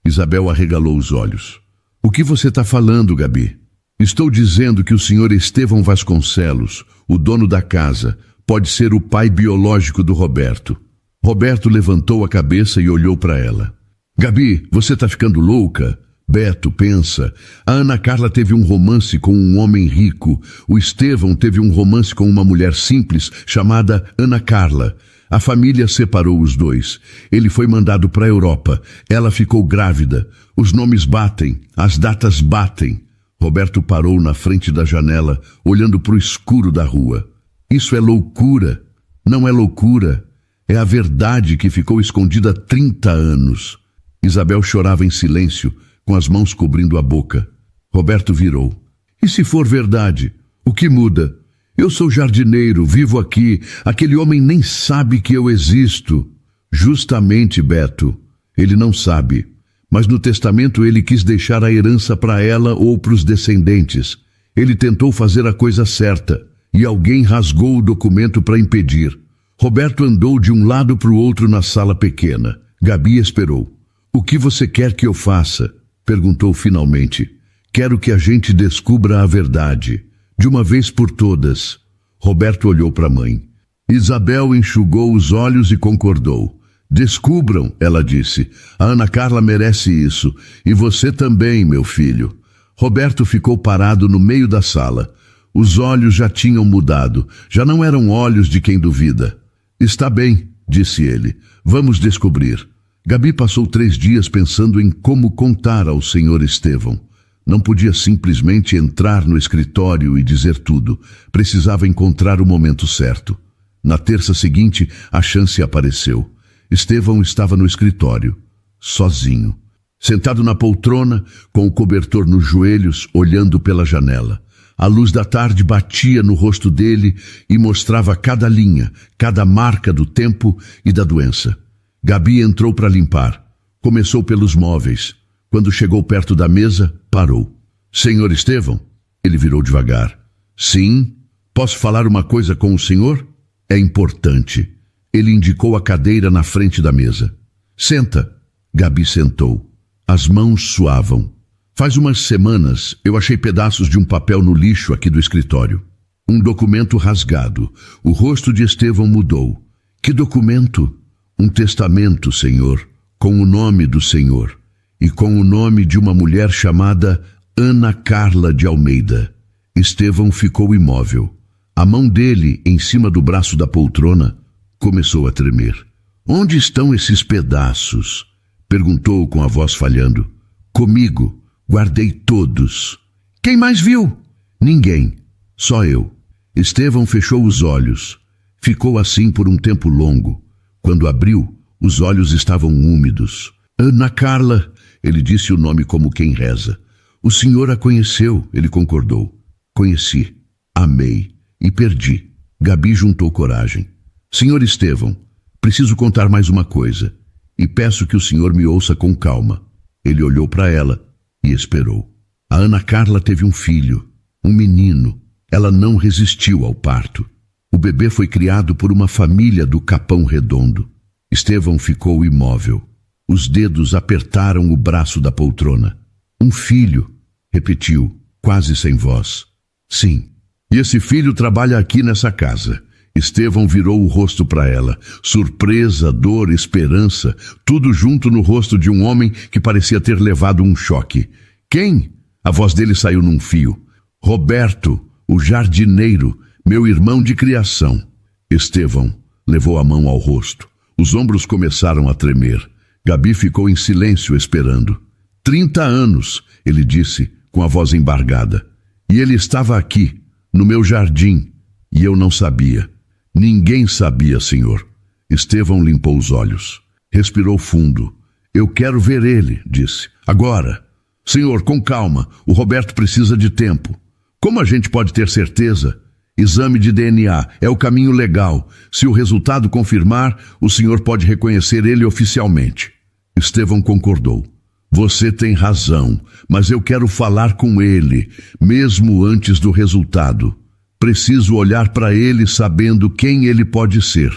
Isabel arregalou os olhos. O que você está falando, Gabi? Estou dizendo que o senhor Estevão Vasconcelos, o dono da casa, pode ser o pai biológico do Roberto. Roberto levantou a cabeça e olhou para ela. Gabi, você está ficando louca? Beto, pensa. A Ana Carla teve um romance com um homem rico. O Estevão teve um romance com uma mulher simples chamada Ana Carla. A família separou os dois. Ele foi mandado para a Europa. Ela ficou grávida. Os nomes batem, as datas batem. Roberto parou na frente da janela, olhando para o escuro da rua. Isso é loucura. Não é loucura. É a verdade que ficou escondida há 30 anos. Isabel chorava em silêncio, com as mãos cobrindo a boca. Roberto virou. E se for verdade, o que muda? Eu sou jardineiro, vivo aqui. Aquele homem nem sabe que eu existo. Justamente, Beto. Ele não sabe. Mas no testamento ele quis deixar a herança para ela ou para os descendentes. Ele tentou fazer a coisa certa e alguém rasgou o documento para impedir. Roberto andou de um lado para o outro na sala pequena. Gabi esperou. O que você quer que eu faça? Perguntou finalmente. Quero que a gente descubra a verdade, de uma vez por todas. Roberto olhou para a mãe. Isabel enxugou os olhos e concordou. Descubram, ela disse. A Ana Carla merece isso. E você também, meu filho. Roberto ficou parado no meio da sala. Os olhos já tinham mudado. Já não eram olhos de quem duvida. Está bem, disse ele. Vamos descobrir. Gabi passou 3 dias pensando em como contar ao senhor Estevão. Não podia simplesmente entrar no escritório e dizer tudo. Precisava encontrar o momento certo. Na terça seguinte, a chance apareceu. Estevão estava no escritório, sozinho, sentado na poltrona, com o cobertor nos joelhos, olhando pela janela. A luz da tarde batia no rosto dele e mostrava cada linha, cada marca do tempo e da doença. Gabi entrou para limpar. Começou pelos móveis. Quando chegou perto da mesa, parou. Senhor Estevão? Ele virou devagar. Sim. Posso falar uma coisa com o senhor? É importante. Ele indicou a cadeira na frente da mesa. Senta. Gabi sentou. As mãos suavam. Faz umas semanas eu achei pedaços de um papel no lixo aqui do escritório. Um documento rasgado. O rosto de Estevão mudou. Que documento? Um testamento, senhor, com o nome do senhor e com o nome de uma mulher chamada Ana Carla de Almeida. Estevão ficou imóvel. A mão dele, em cima do braço da poltrona, começou a tremer. Onde estão esses pedaços? Perguntou com a voz falhando. Comigo. Guardei todos. Quem mais viu? Ninguém. Só eu. Estevão fechou os olhos. Ficou assim por um tempo longo. Quando abriu, os olhos estavam úmidos. Ana Carla, ele disse o nome como quem reza. O senhor a conheceu, ele concordou. Conheci, amei e perdi. Gabi juntou coragem. Senhor Estevão, preciso contar mais uma coisa e peço que o senhor me ouça com calma. Ele olhou para ela e esperou. A Ana Carla teve um filho, um menino. Ela não resistiu ao parto. O bebê foi criado por uma família do Capão Redondo. Estevão ficou imóvel. Os dedos apertaram o braço da poltrona. Um filho, repetiu, quase sem voz. Sim. E esse filho trabalha aqui nessa casa. Estevão virou o rosto para ela. Surpresa, dor, esperança, tudo junto no rosto de um homem que parecia ter levado um choque. Quem? A voz dele saiu num fio. Roberto, o jardineiro, meu irmão de criação. Estevão levou a mão ao rosto. Os ombros começaram a tremer. Gabi ficou em silêncio esperando. 30 anos, ele disse, com a voz embargada. E ele estava aqui, no meu jardim, e eu não sabia. Ninguém sabia, senhor. Estevão limpou os olhos. Respirou fundo. Eu quero ver ele, disse. Agora. Senhor, com calma, o Roberto precisa de tempo. Como a gente pode ter certeza? Exame de DNA é o caminho legal. Se o resultado confirmar, o senhor pode reconhecer ele oficialmente. Estevão concordou. Você tem razão, mas eu quero falar com ele, mesmo antes do resultado. Preciso olhar para ele sabendo quem ele pode ser.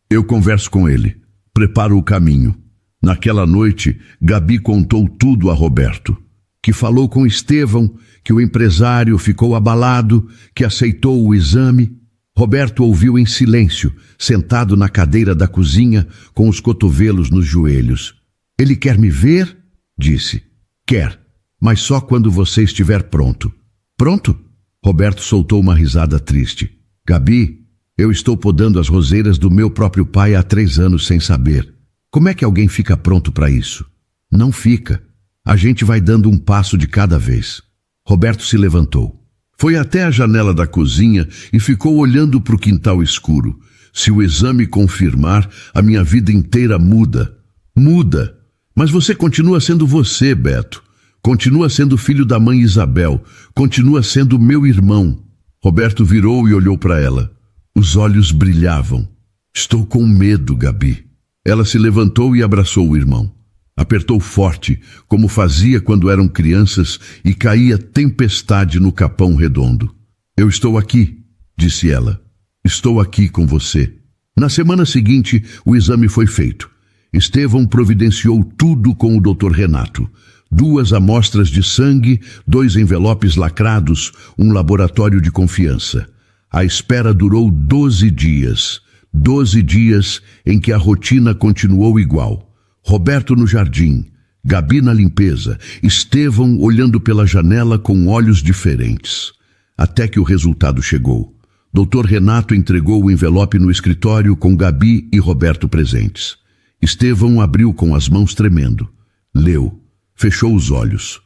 Eu converso com ele. Preparo o caminho. Naquela noite, Gabi contou tudo a Roberto. Que falou com Estevão, que o empresário ficou abalado, que aceitou o exame. Roberto ouviu em silêncio, sentado na cadeira da cozinha, com os cotovelos nos joelhos. Ele quer me ver? Disse. Quer, mas só quando você estiver pronto. Pronto? Roberto soltou uma risada triste. Gabi, eu estou podando as roseiras do meu próprio pai há 3 anos sem saber. Como é que alguém fica pronto para isso? Não fica. A gente vai dando um passo de cada vez. Roberto se levantou. Foi até a janela da cozinha e ficou olhando para o quintal escuro. Se o exame confirmar, a minha vida inteira muda. Muda. Mas você continua sendo você, Beto. Continua sendo filho da mãe Isabel. Continua sendo meu irmão. Roberto virou e olhou para ela. Os olhos brilhavam. Estou com medo, Gabi. Ela se levantou e abraçou o irmão. Apertou forte, como fazia quando eram crianças, e caía tempestade no Capão Redondo. Eu estou aqui, disse ela. Estou aqui com você. Na semana seguinte, o exame foi feito. Estevão providenciou tudo com o Dr. Renato. 2 amostras de sangue, 2 envelopes lacrados, um laboratório de confiança. A espera durou 12 dias. 12 dias em que a rotina continuou igual. Roberto no jardim, Gabi na limpeza, Estevão olhando pela janela com olhos diferentes. Até que o resultado chegou. Dr. Renato entregou o envelope no escritório com Gabi e Roberto presentes. Estevão abriu com as mãos tremendo. Leu, fechou os olhos.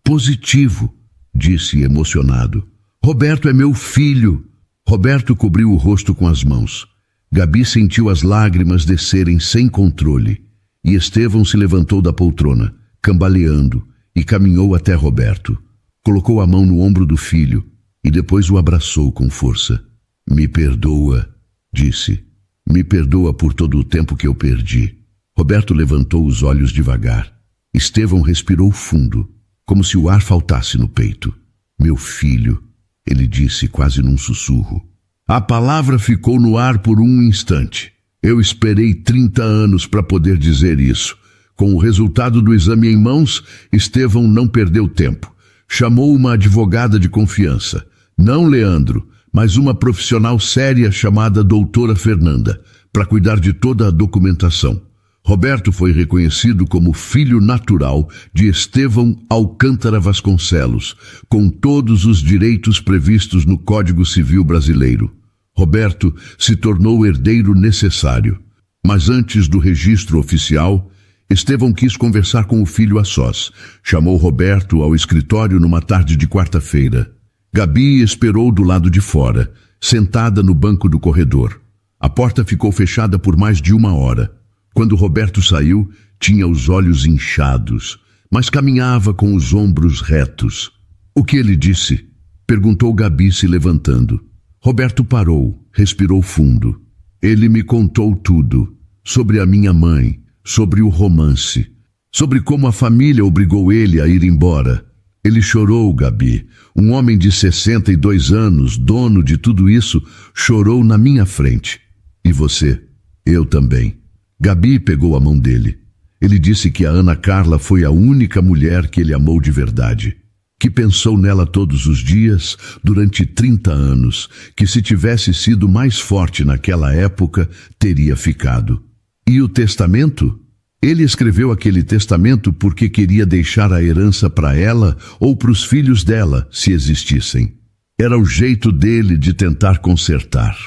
Positivo, disse emocionado. Roberto é meu filho. Roberto cobriu o rosto com as mãos. Gabi sentiu as lágrimas descerem sem controle. E Estevão se levantou da poltrona, cambaleando, e caminhou até Roberto. Colocou a mão no ombro do filho e depois o abraçou com força. Me perdoa, disse. Me perdoa por todo o tempo que eu perdi. Roberto levantou os olhos devagar. Estevão respirou fundo, como se o ar faltasse no peito. Meu filho, ele disse quase num sussurro. A palavra ficou no ar por um instante. Eu esperei 30 anos para poder dizer isso. Com o resultado do exame em mãos, Estevão não perdeu tempo. Chamou uma advogada de confiança. Não Leandro, mas uma profissional séria chamada doutora Fernanda, para cuidar de toda a documentação. Roberto foi reconhecido como filho natural de Estevão Alcântara Vasconcelos, com todos os direitos previstos no Código Civil Brasileiro. Roberto se tornou o herdeiro necessário. Mas antes do registro oficial, Estevão quis conversar com o filho a sós. Chamou Roberto ao escritório numa tarde de quarta-feira. Gabi esperou do lado de fora, sentada no banco do corredor. A porta ficou fechada por mais de 1 hora. Quando Roberto saiu, tinha os olhos inchados, mas caminhava com os ombros retos. O que ele disse? Perguntou Gabi se levantando. Roberto parou, respirou fundo. Ele me contou tudo, sobre a minha mãe, sobre o romance, sobre como a família obrigou ele a ir embora. Ele chorou, Gabi. Um homem de 62 anos, dono de tudo isso, chorou na minha frente. E você? Eu também. Gabi pegou a mão dele. Ele disse que a Ana Carla foi a única mulher que ele amou de verdade. Que pensou nela todos os dias, durante 30 anos, que se tivesse sido mais forte naquela época, teria ficado. E o testamento? Ele escreveu aquele testamento porque queria deixar a herança para ela ou para os filhos dela, se existissem. Era o jeito dele de tentar consertar.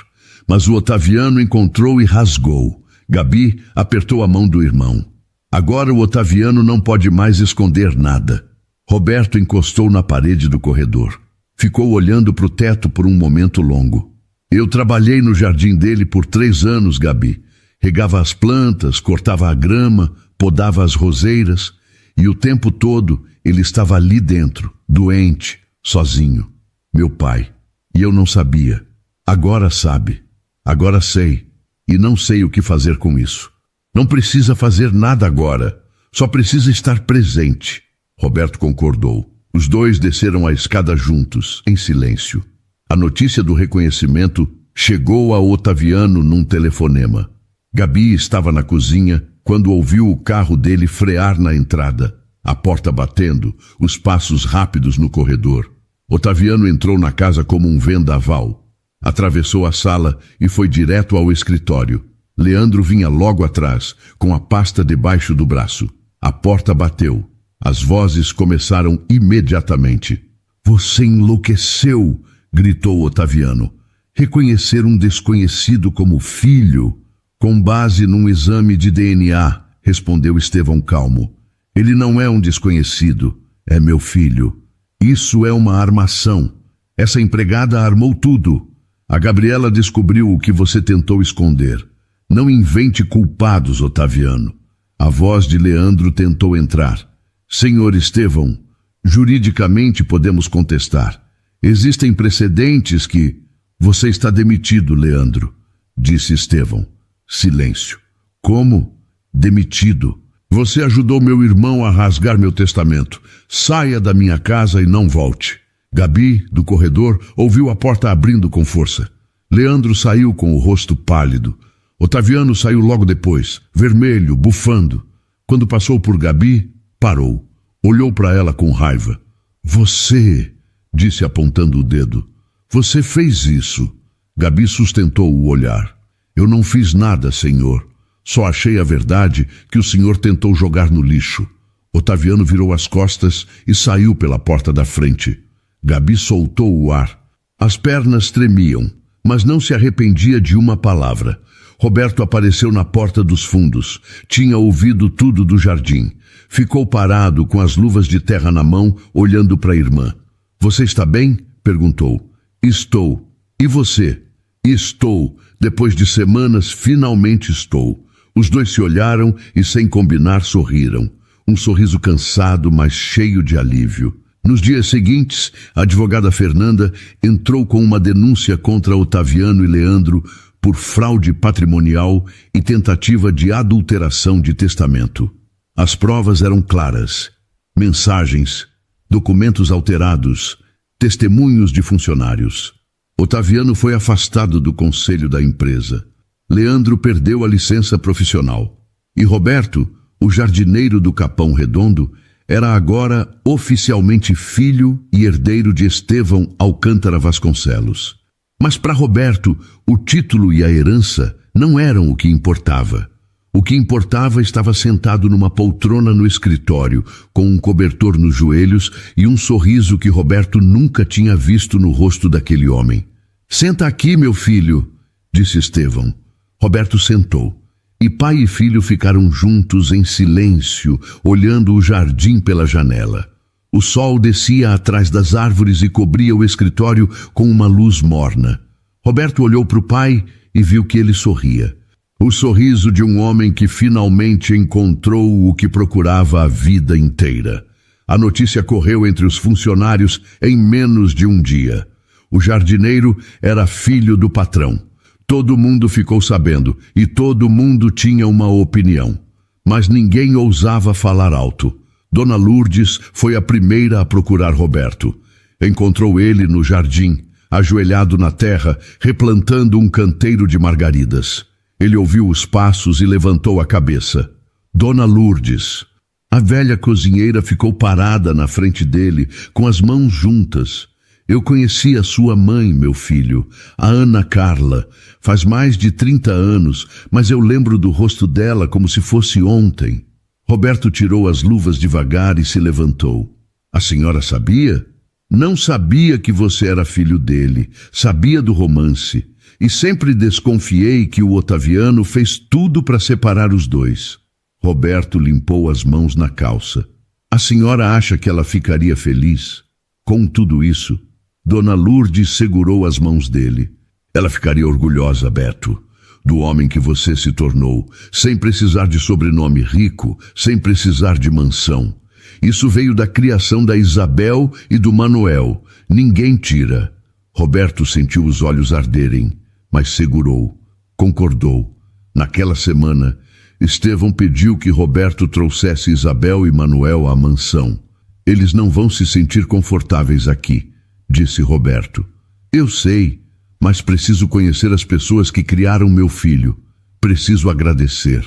Mas o Otaviano encontrou e rasgou. Gabi apertou a mão do irmão. Agora o Otaviano não pode mais esconder nada. Roberto encostou na parede do corredor. Ficou olhando para o teto por um momento longo. Eu trabalhei no jardim dele por 3 anos, Gabi. Regava as plantas, cortava a grama, podava as roseiras, e o tempo todo ele estava ali dentro, doente, sozinho. Meu pai. E eu não sabia. Agora sabe. Agora sei. E não sei o que fazer com isso. Não precisa fazer nada agora. Só precisa estar presente. Roberto concordou. Os dois desceram a escada juntos, em silêncio. A notícia do reconhecimento chegou a Otaviano num telefonema. Gabi estava na cozinha quando ouviu o carro dele frear na entrada. A porta batendo, os passos rápidos no corredor. Otaviano entrou na casa como um vendaval. Atravessou a sala e foi direto ao escritório. Leandro vinha logo atrás, com a pasta debaixo do braço. A porta bateu. As vozes começaram imediatamente. "Você enlouqueceu!" gritou Otaviano. "Reconhecer um desconhecido como filho?" "Com base num exame de DNA", respondeu Estevão calmo. "Ele não é um desconhecido, é meu filho. Isso é uma armação. Essa empregada armou tudo. A Gabriela descobriu o que você tentou esconder. Não invente culpados, Otaviano." A voz de Leandro tentou entrar. "Senhor Estevão, juridicamente podemos contestar. Existem precedentes que..." "Você está demitido, Leandro", disse Estevão. Silêncio. "Como? Demitido? Você ajudou meu irmão a rasgar meu testamento. Saia da minha casa e não volte." Gabi, do corredor, ouviu a porta abrindo com força. Leandro saiu com o rosto pálido. Otaviano saiu logo depois, vermelho, bufando. Quando passou por Gabi, parou. Olhou para ela com raiva. "Você", disse apontando o dedo. "Você fez isso." Gabi sustentou o olhar. "Eu não fiz nada, senhor. Só achei a verdade que o senhor tentou jogar no lixo." Otaviano virou as costas e saiu pela porta da frente. Gabi soltou o ar. As pernas tremiam, mas não se arrependia de uma palavra. Roberto apareceu na porta dos fundos. Tinha ouvido tudo do jardim. Ficou parado com as luvas de terra na mão, olhando para a irmã. "Você está bem?" perguntou. "Estou. E você?" "Estou. Depois de semanas, finalmente estou." Os dois se olharam e, sem combinar, sorriram. Um sorriso cansado, mas cheio de alívio. Nos dias seguintes, a advogada Fernanda entrou com uma denúncia contra Otaviano e Leandro por fraude patrimonial e tentativa de adulteração de testamento. As provas eram claras. Mensagens, documentos alterados, testemunhos de funcionários. Otaviano foi afastado do conselho da empresa. Leandro perdeu a licença profissional. E Roberto, o jardineiro do Capão Redondo, era agora oficialmente filho e herdeiro de Estevão Alcântara Vasconcelos. Mas para Roberto, o título e a herança não eram o que importava. O que importava estava sentado numa poltrona no escritório, com um cobertor nos joelhos e um sorriso que Roberto nunca tinha visto no rosto daquele homem. "Senta aqui, meu filho", disse Estevão. Roberto sentou. E pai e filho ficaram juntos em silêncio, olhando o jardim pela janela. O sol descia atrás das árvores e cobria o escritório com uma luz morna. Roberto olhou para o pai e viu que ele sorria. O sorriso de um homem que finalmente encontrou o que procurava a vida inteira. A notícia correu entre os funcionários em menos de um dia. O jardineiro era filho do patrão. Todo mundo ficou sabendo e todo mundo tinha uma opinião. Mas ninguém ousava falar alto. Dona Lourdes foi a primeira a procurar Roberto. Encontrou ele no jardim, ajoelhado na terra, replantando um canteiro de margaridas. Ele ouviu os passos e levantou a cabeça. Dona Lourdes. A velha cozinheira ficou parada na frente dele, com as mãos juntas. "Eu conheci a sua mãe, meu filho, a Ana Carla. Faz mais de 30 anos, mas eu lembro do rosto dela como se fosse ontem." Roberto tirou as luvas devagar e se levantou. "A senhora sabia?" "Não sabia que você era filho dele. Sabia do romance. E sempre desconfiei que o Otaviano fez tudo para separar os dois." Roberto limpou as mãos na calça. "A senhora acha que ela ficaria feliz com tudo isso?" Dona Lourdes segurou as mãos dele. "Ela ficaria orgulhosa, Beto. do homem que você se tornou, sem precisar de sobrenome rico, sem precisar de mansão. Isso veio da criação da Isabel e do Manuel. Ninguém tira. Roberto sentiu os olhos arderem, mas segurou, concordou. Naquela semana, Estevão pediu que Roberto trouxesse Isabel e Manuel à mansão. Eles não vão se sentir confortáveis aqui, disse Roberto. Eu sei, mas preciso conhecer as pessoas que criaram meu filho. Preciso agradecer.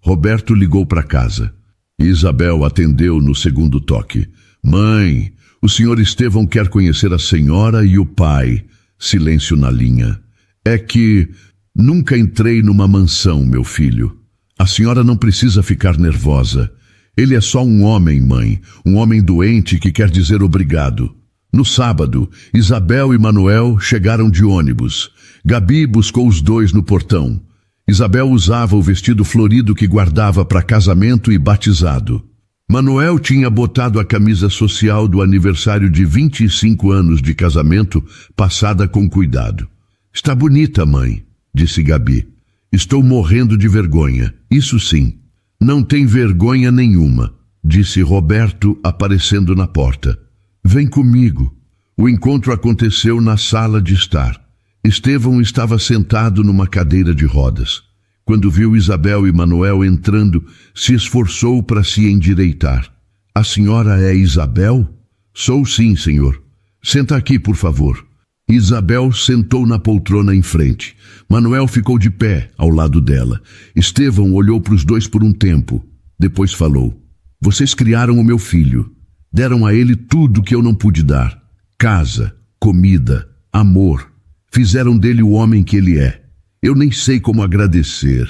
Roberto ligou para casa. Isabel atendeu no segundo toque. Mãe, o senhor Estevão quer conhecer a senhora e o pai. Silêncio na linha. É que nunca entrei numa mansão, meu filho. A senhora não precisa ficar nervosa. Ele é só um homem, mãe. Um homem doente que quer dizer obrigado. No sábado, Isabel e Manuel chegaram de ônibus. Gabi buscou os dois no portão. Isabel usava o vestido florido que guardava para casamento e batizado. Manuel tinha botado a camisa social do aniversário de 25 anos de casamento, passada com cuidado. Está bonita, mãe, disse Gabi. Estou morrendo de vergonha, isso sim. Não tem vergonha nenhuma, disse Roberto, aparecendo na porta. Vem comigo. O encontro aconteceu na sala de estar. Estevão estava sentado numa cadeira de rodas. Quando viu Isabel e Manuel entrando, se esforçou para se endireitar. A senhora é Isabel? Sou sim, senhor. Senta aqui, por favor. Isabel sentou na poltrona em frente. Manuel ficou de pé ao lado dela. Estevão olhou para os dois por um tempo. Depois falou. Vocês criaram o meu filho. Deram a ele tudo que eu não pude dar. Casa, comida, amor. Fizeram dele o homem que ele é. Eu nem sei como agradecer.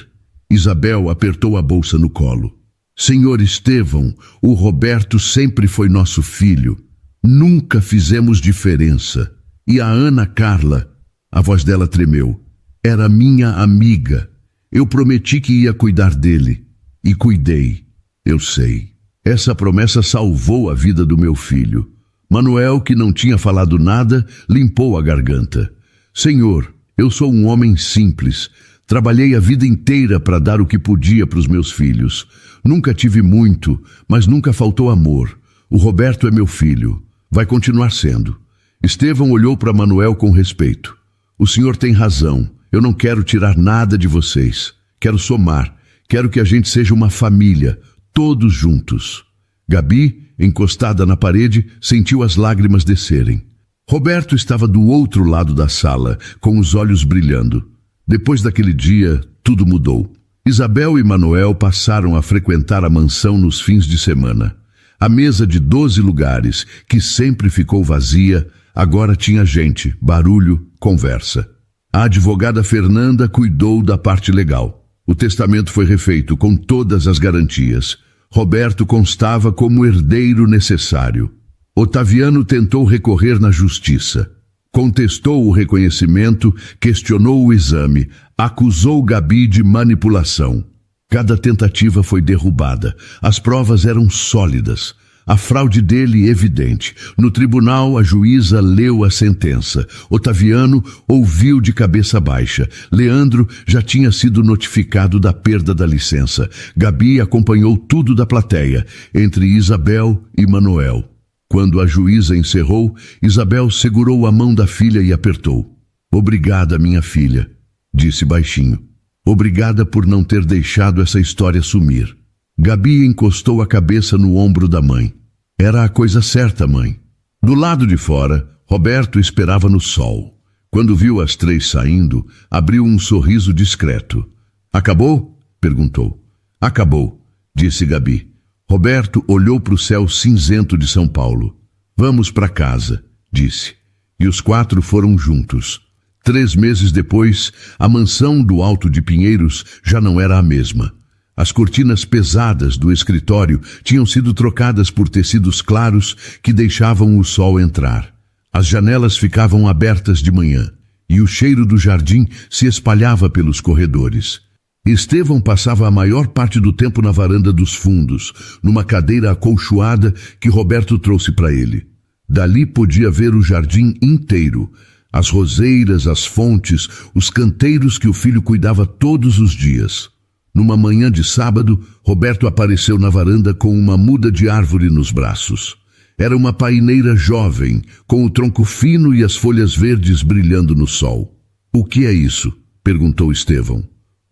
Isabel apertou a bolsa no colo. Senhor Estevão, o Roberto sempre foi nosso filho. Nunca fizemos diferença. E a Ana Carla, a voz dela tremeu, era minha amiga. Eu prometi que ia cuidar dele. E cuidei. Eu sei. Essa promessa salvou a vida do meu filho. Manuel, que não tinha falado nada, limpou a garganta. Senhor, eu sou um homem simples. Trabalhei a vida inteira para dar o que podia para os meus filhos. Nunca tive muito, mas nunca faltou amor. O Roberto é meu filho. Vai continuar sendo. Estevão olhou para Manuel com respeito. O senhor tem razão. Eu não quero tirar nada de vocês. Quero somar. Quero que a gente seja uma família. Todos juntos. Gabi, encostada na parede, sentiu as lágrimas descerem. Roberto estava do outro lado da sala, com os olhos brilhando. Depois daquele dia, tudo mudou. Isabel e Manuel passaram a frequentar a mansão nos fins de semana. A mesa de 12 lugares, que sempre ficou vazia, agora tinha gente, barulho, conversa. A advogada Fernanda cuidou da parte legal. O testamento foi refeito com todas as garantias. Roberto constava como herdeiro necessário. Otaviano tentou recorrer na justiça. Contestou o reconhecimento, questionou o exame, acusou Gabi de manipulação. Cada tentativa foi derrubada. As provas eram sólidas. A fraude dele evidente. No tribunal, a juíza leu a sentença. Otaviano ouviu de cabeça baixa. Leandro já tinha sido notificado da perda da licença. Gabi acompanhou tudo da plateia, entre Isabel e Manuel. Quando a juíza encerrou, Isabel segurou a mão da filha e apertou. Obrigada, minha filha, disse baixinho. Obrigada por não ter deixado essa história sumir. Gabi encostou a cabeça no ombro da mãe. Era a coisa certa, mãe. Do lado de fora, Roberto esperava no sol. Quando viu as três saindo, abriu um sorriso discreto. Acabou? Perguntou. Acabou, disse Gabi. Roberto olhou para o céu cinzento de São Paulo. Vamos para casa, disse. E os quatro foram juntos. 3 meses depois, a mansão do Alto de Pinheiros já não era a mesma. As cortinas pesadas do escritório tinham sido trocadas por tecidos claros que deixavam o sol entrar. As janelas ficavam abertas de manhã e o cheiro do jardim se espalhava pelos corredores. Estevão passava a maior parte do tempo na varanda dos fundos, numa cadeira acolchoada que Roberto trouxe para ele. Dali podia ver o jardim inteiro. as roseiras, as fontes, os canteiros que o filho cuidava todos os dias. Numa manhã de sábado, Roberto apareceu na varanda com uma muda de árvore nos braços. Era uma paineira jovem, com o tronco fino e as folhas verdes brilhando no sol. "O que é isso?" perguntou Estevão.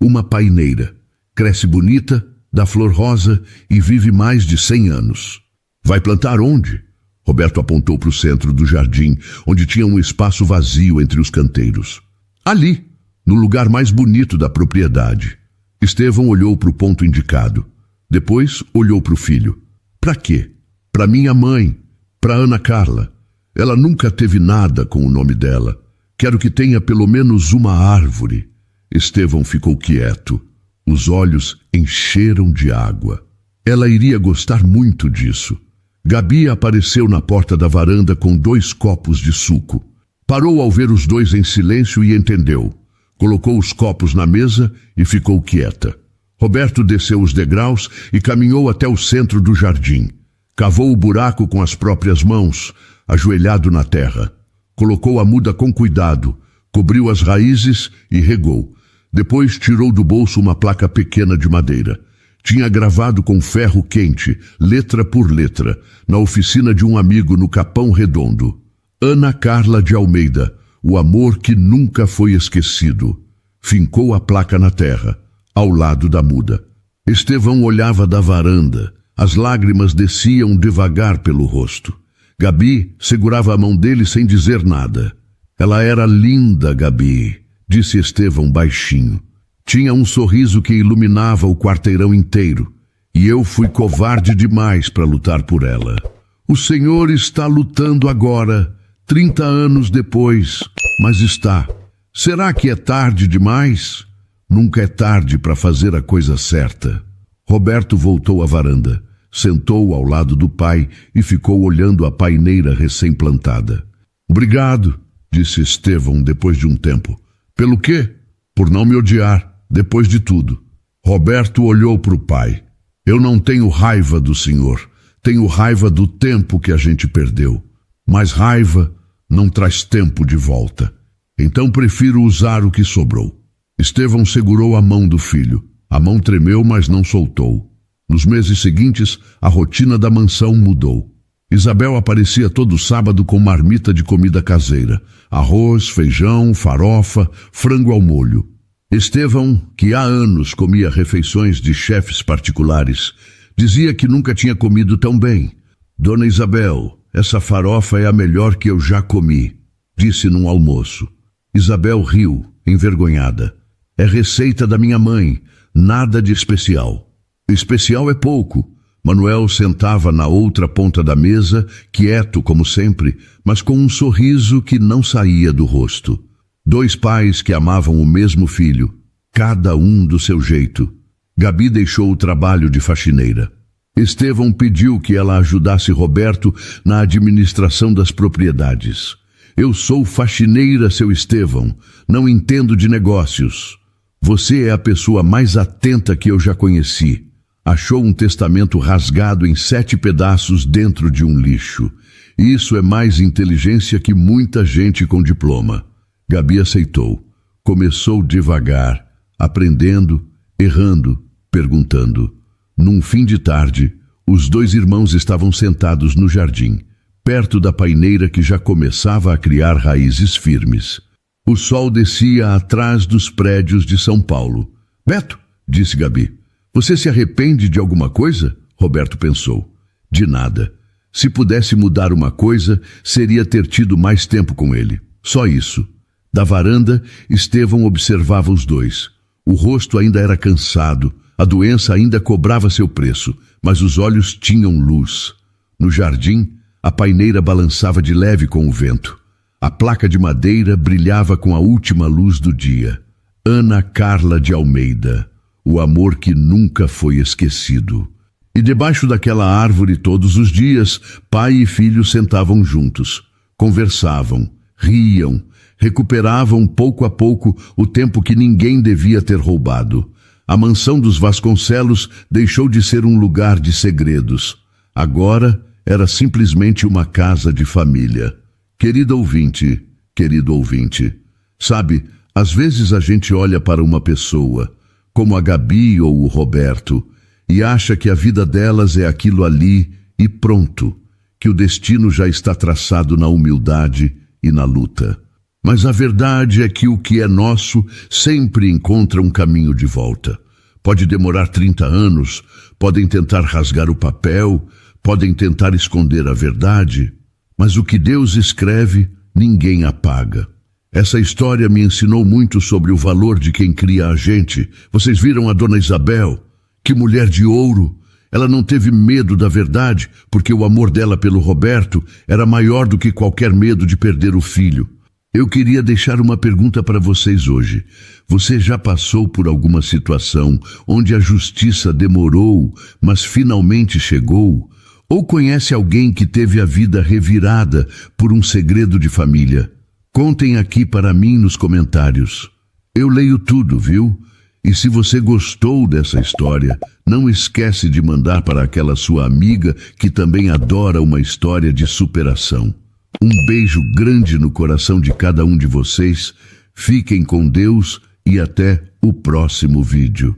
"Uma paineira. Cresce bonita, dá flor rosa e vive mais de 100 anos. Vai plantar onde?" Roberto apontou para o centro do jardim, onde tinha um espaço vazio entre os canteiros. "Ali, no lugar mais bonito da propriedade." Estevão olhou para o ponto indicado. Depois olhou para o filho. "Para quê?" "Para minha mãe, para Ana Carla. Ela nunca teve nada com o nome dela. Quero que tenha pelo menos uma árvore." Estevão ficou quieto. Os olhos encheram de água. Ela iria gostar muito disso. Gabi apareceu na porta da varanda com 2 copos de suco. Parou ao ver os dois em silêncio e entendeu. Colocou os copos na mesa e ficou quieta. Roberto desceu os degraus e caminhou até o centro do jardim. Cavou o buraco com as próprias mãos, ajoelhado na terra. Colocou a muda com cuidado, cobriu as raízes e regou. Depois tirou do bolso uma placa pequena de madeira. Tinha gravado com ferro quente, letra por letra, na oficina de um amigo no Capão Redondo: "Ana Carla de Almeida, o amor que nunca foi esquecido." Fincou a placa na terra, ao lado da muda. Estevão olhava da varanda. As lágrimas desciam devagar pelo rosto. Gabi segurava a mão dele sem dizer nada. "Ela era linda, Gabi", disse Estevão baixinho. "Tinha um sorriso que iluminava o quarteirão inteiro. E eu fui covarde demais para lutar por ela. O senhor está lutando agora, 30 anos depois, mas está. Será que é tarde demais? Nunca é tarde para fazer a coisa certa." Roberto voltou à varanda, sentou ao lado do pai e ficou olhando a paineira recém-plantada. "Obrigado", disse Estevão depois de um tempo. "Pelo quê?" "Por não me odiar, depois de tudo." Roberto olhou para o pai. "Eu não tenho raiva do senhor. Tenho raiva do tempo que a gente perdeu. Mas raiva não traz tempo de volta. Então prefiro usar o que sobrou." Estevão segurou a mão do filho. A mão tremeu, mas não soltou. Nos meses seguintes, a rotina da mansão mudou. Isabel aparecia todo sábado com marmita de comida caseira: arroz, feijão, farofa, frango ao molho. Estevão, que há anos comia refeições de chefes particulares, dizia que nunca tinha comido tão bem. "Dona Isabel, essa farofa é a melhor que eu já comi", disse num almoço. Isabel riu, envergonhada. "É receita da minha mãe, nada de especial." "Especial é pouco." Manuel sentava na outra ponta da mesa, quieto como sempre, mas com um sorriso que não saía do rosto. 2 pais que amavam o mesmo filho, cada um do seu jeito. Gabi deixou o trabalho de faxineira. Estevão pediu que ela ajudasse Roberto na administração das propriedades. "Eu sou faxineira, seu Estevão. Não entendo de negócios." "Você é a pessoa mais atenta que eu já conheci." Achou um testamento rasgado em 7 pedaços dentro de um lixo. "Isso é mais inteligência que muita gente com diploma." Gabi aceitou. Começou devagar, aprendendo, errando, perguntando. Num fim de tarde, os 2 irmãos estavam sentados no jardim, perto da paineira que já começava a criar raízes firmes. O sol descia atrás dos prédios de São Paulo. "Beto", disse Gabi, "você se arrepende de alguma coisa?" Roberto pensou. De nada. Se pudesse mudar uma coisa, seria ter tido mais tempo com ele. Só isso. Da varanda, Estevão observava os 2. O rosto ainda era cansado, a doença ainda cobrava seu preço, mas os olhos tinham luz. No jardim, a paineira balançava de leve com o vento. A placa de madeira brilhava com a última luz do dia. Ana Carla de Almeida, o amor que nunca foi esquecido. E debaixo daquela árvore todos os dias, pai e filho sentavam juntos, conversavam, riam, recuperavam pouco a pouco o tempo que ninguém devia ter roubado. A mansão dos Vasconcelos deixou de ser um lugar de segredos. Agora era simplesmente uma casa de família. Querido ouvinte, querido ouvinte. Sabe, às vezes a gente olha para uma pessoa, como a Gabi ou o Roberto, e acha que a vida delas é aquilo ali e pronto, que o destino já está traçado na humildade e na luta. Mas a verdade é que o que é nosso sempre encontra um caminho de volta. Pode demorar 30 anos, podem tentar rasgar o papel, podem tentar esconder a verdade, mas o que Deus escreve, ninguém apaga. Essa história me ensinou muito sobre o valor de quem cria a gente. Vocês viram a Dona Isabel? Que mulher de ouro! Ela não teve medo da verdade, porque o amor dela pelo Roberto era maior do que qualquer medo de perder o filho. Eu queria deixar uma pergunta para vocês hoje. Você já passou por alguma situação onde a justiça demorou, mas finalmente chegou? Ou conhece alguém que teve a vida revirada por um segredo de família? Contem aqui para mim nos comentários. Eu leio tudo, viu? E se você gostou dessa história, não esquece de mandar para aquela sua amiga que também adora uma história de superação. Um beijo grande no coração de cada um de vocês. Fiquem com Deus e até o próximo vídeo.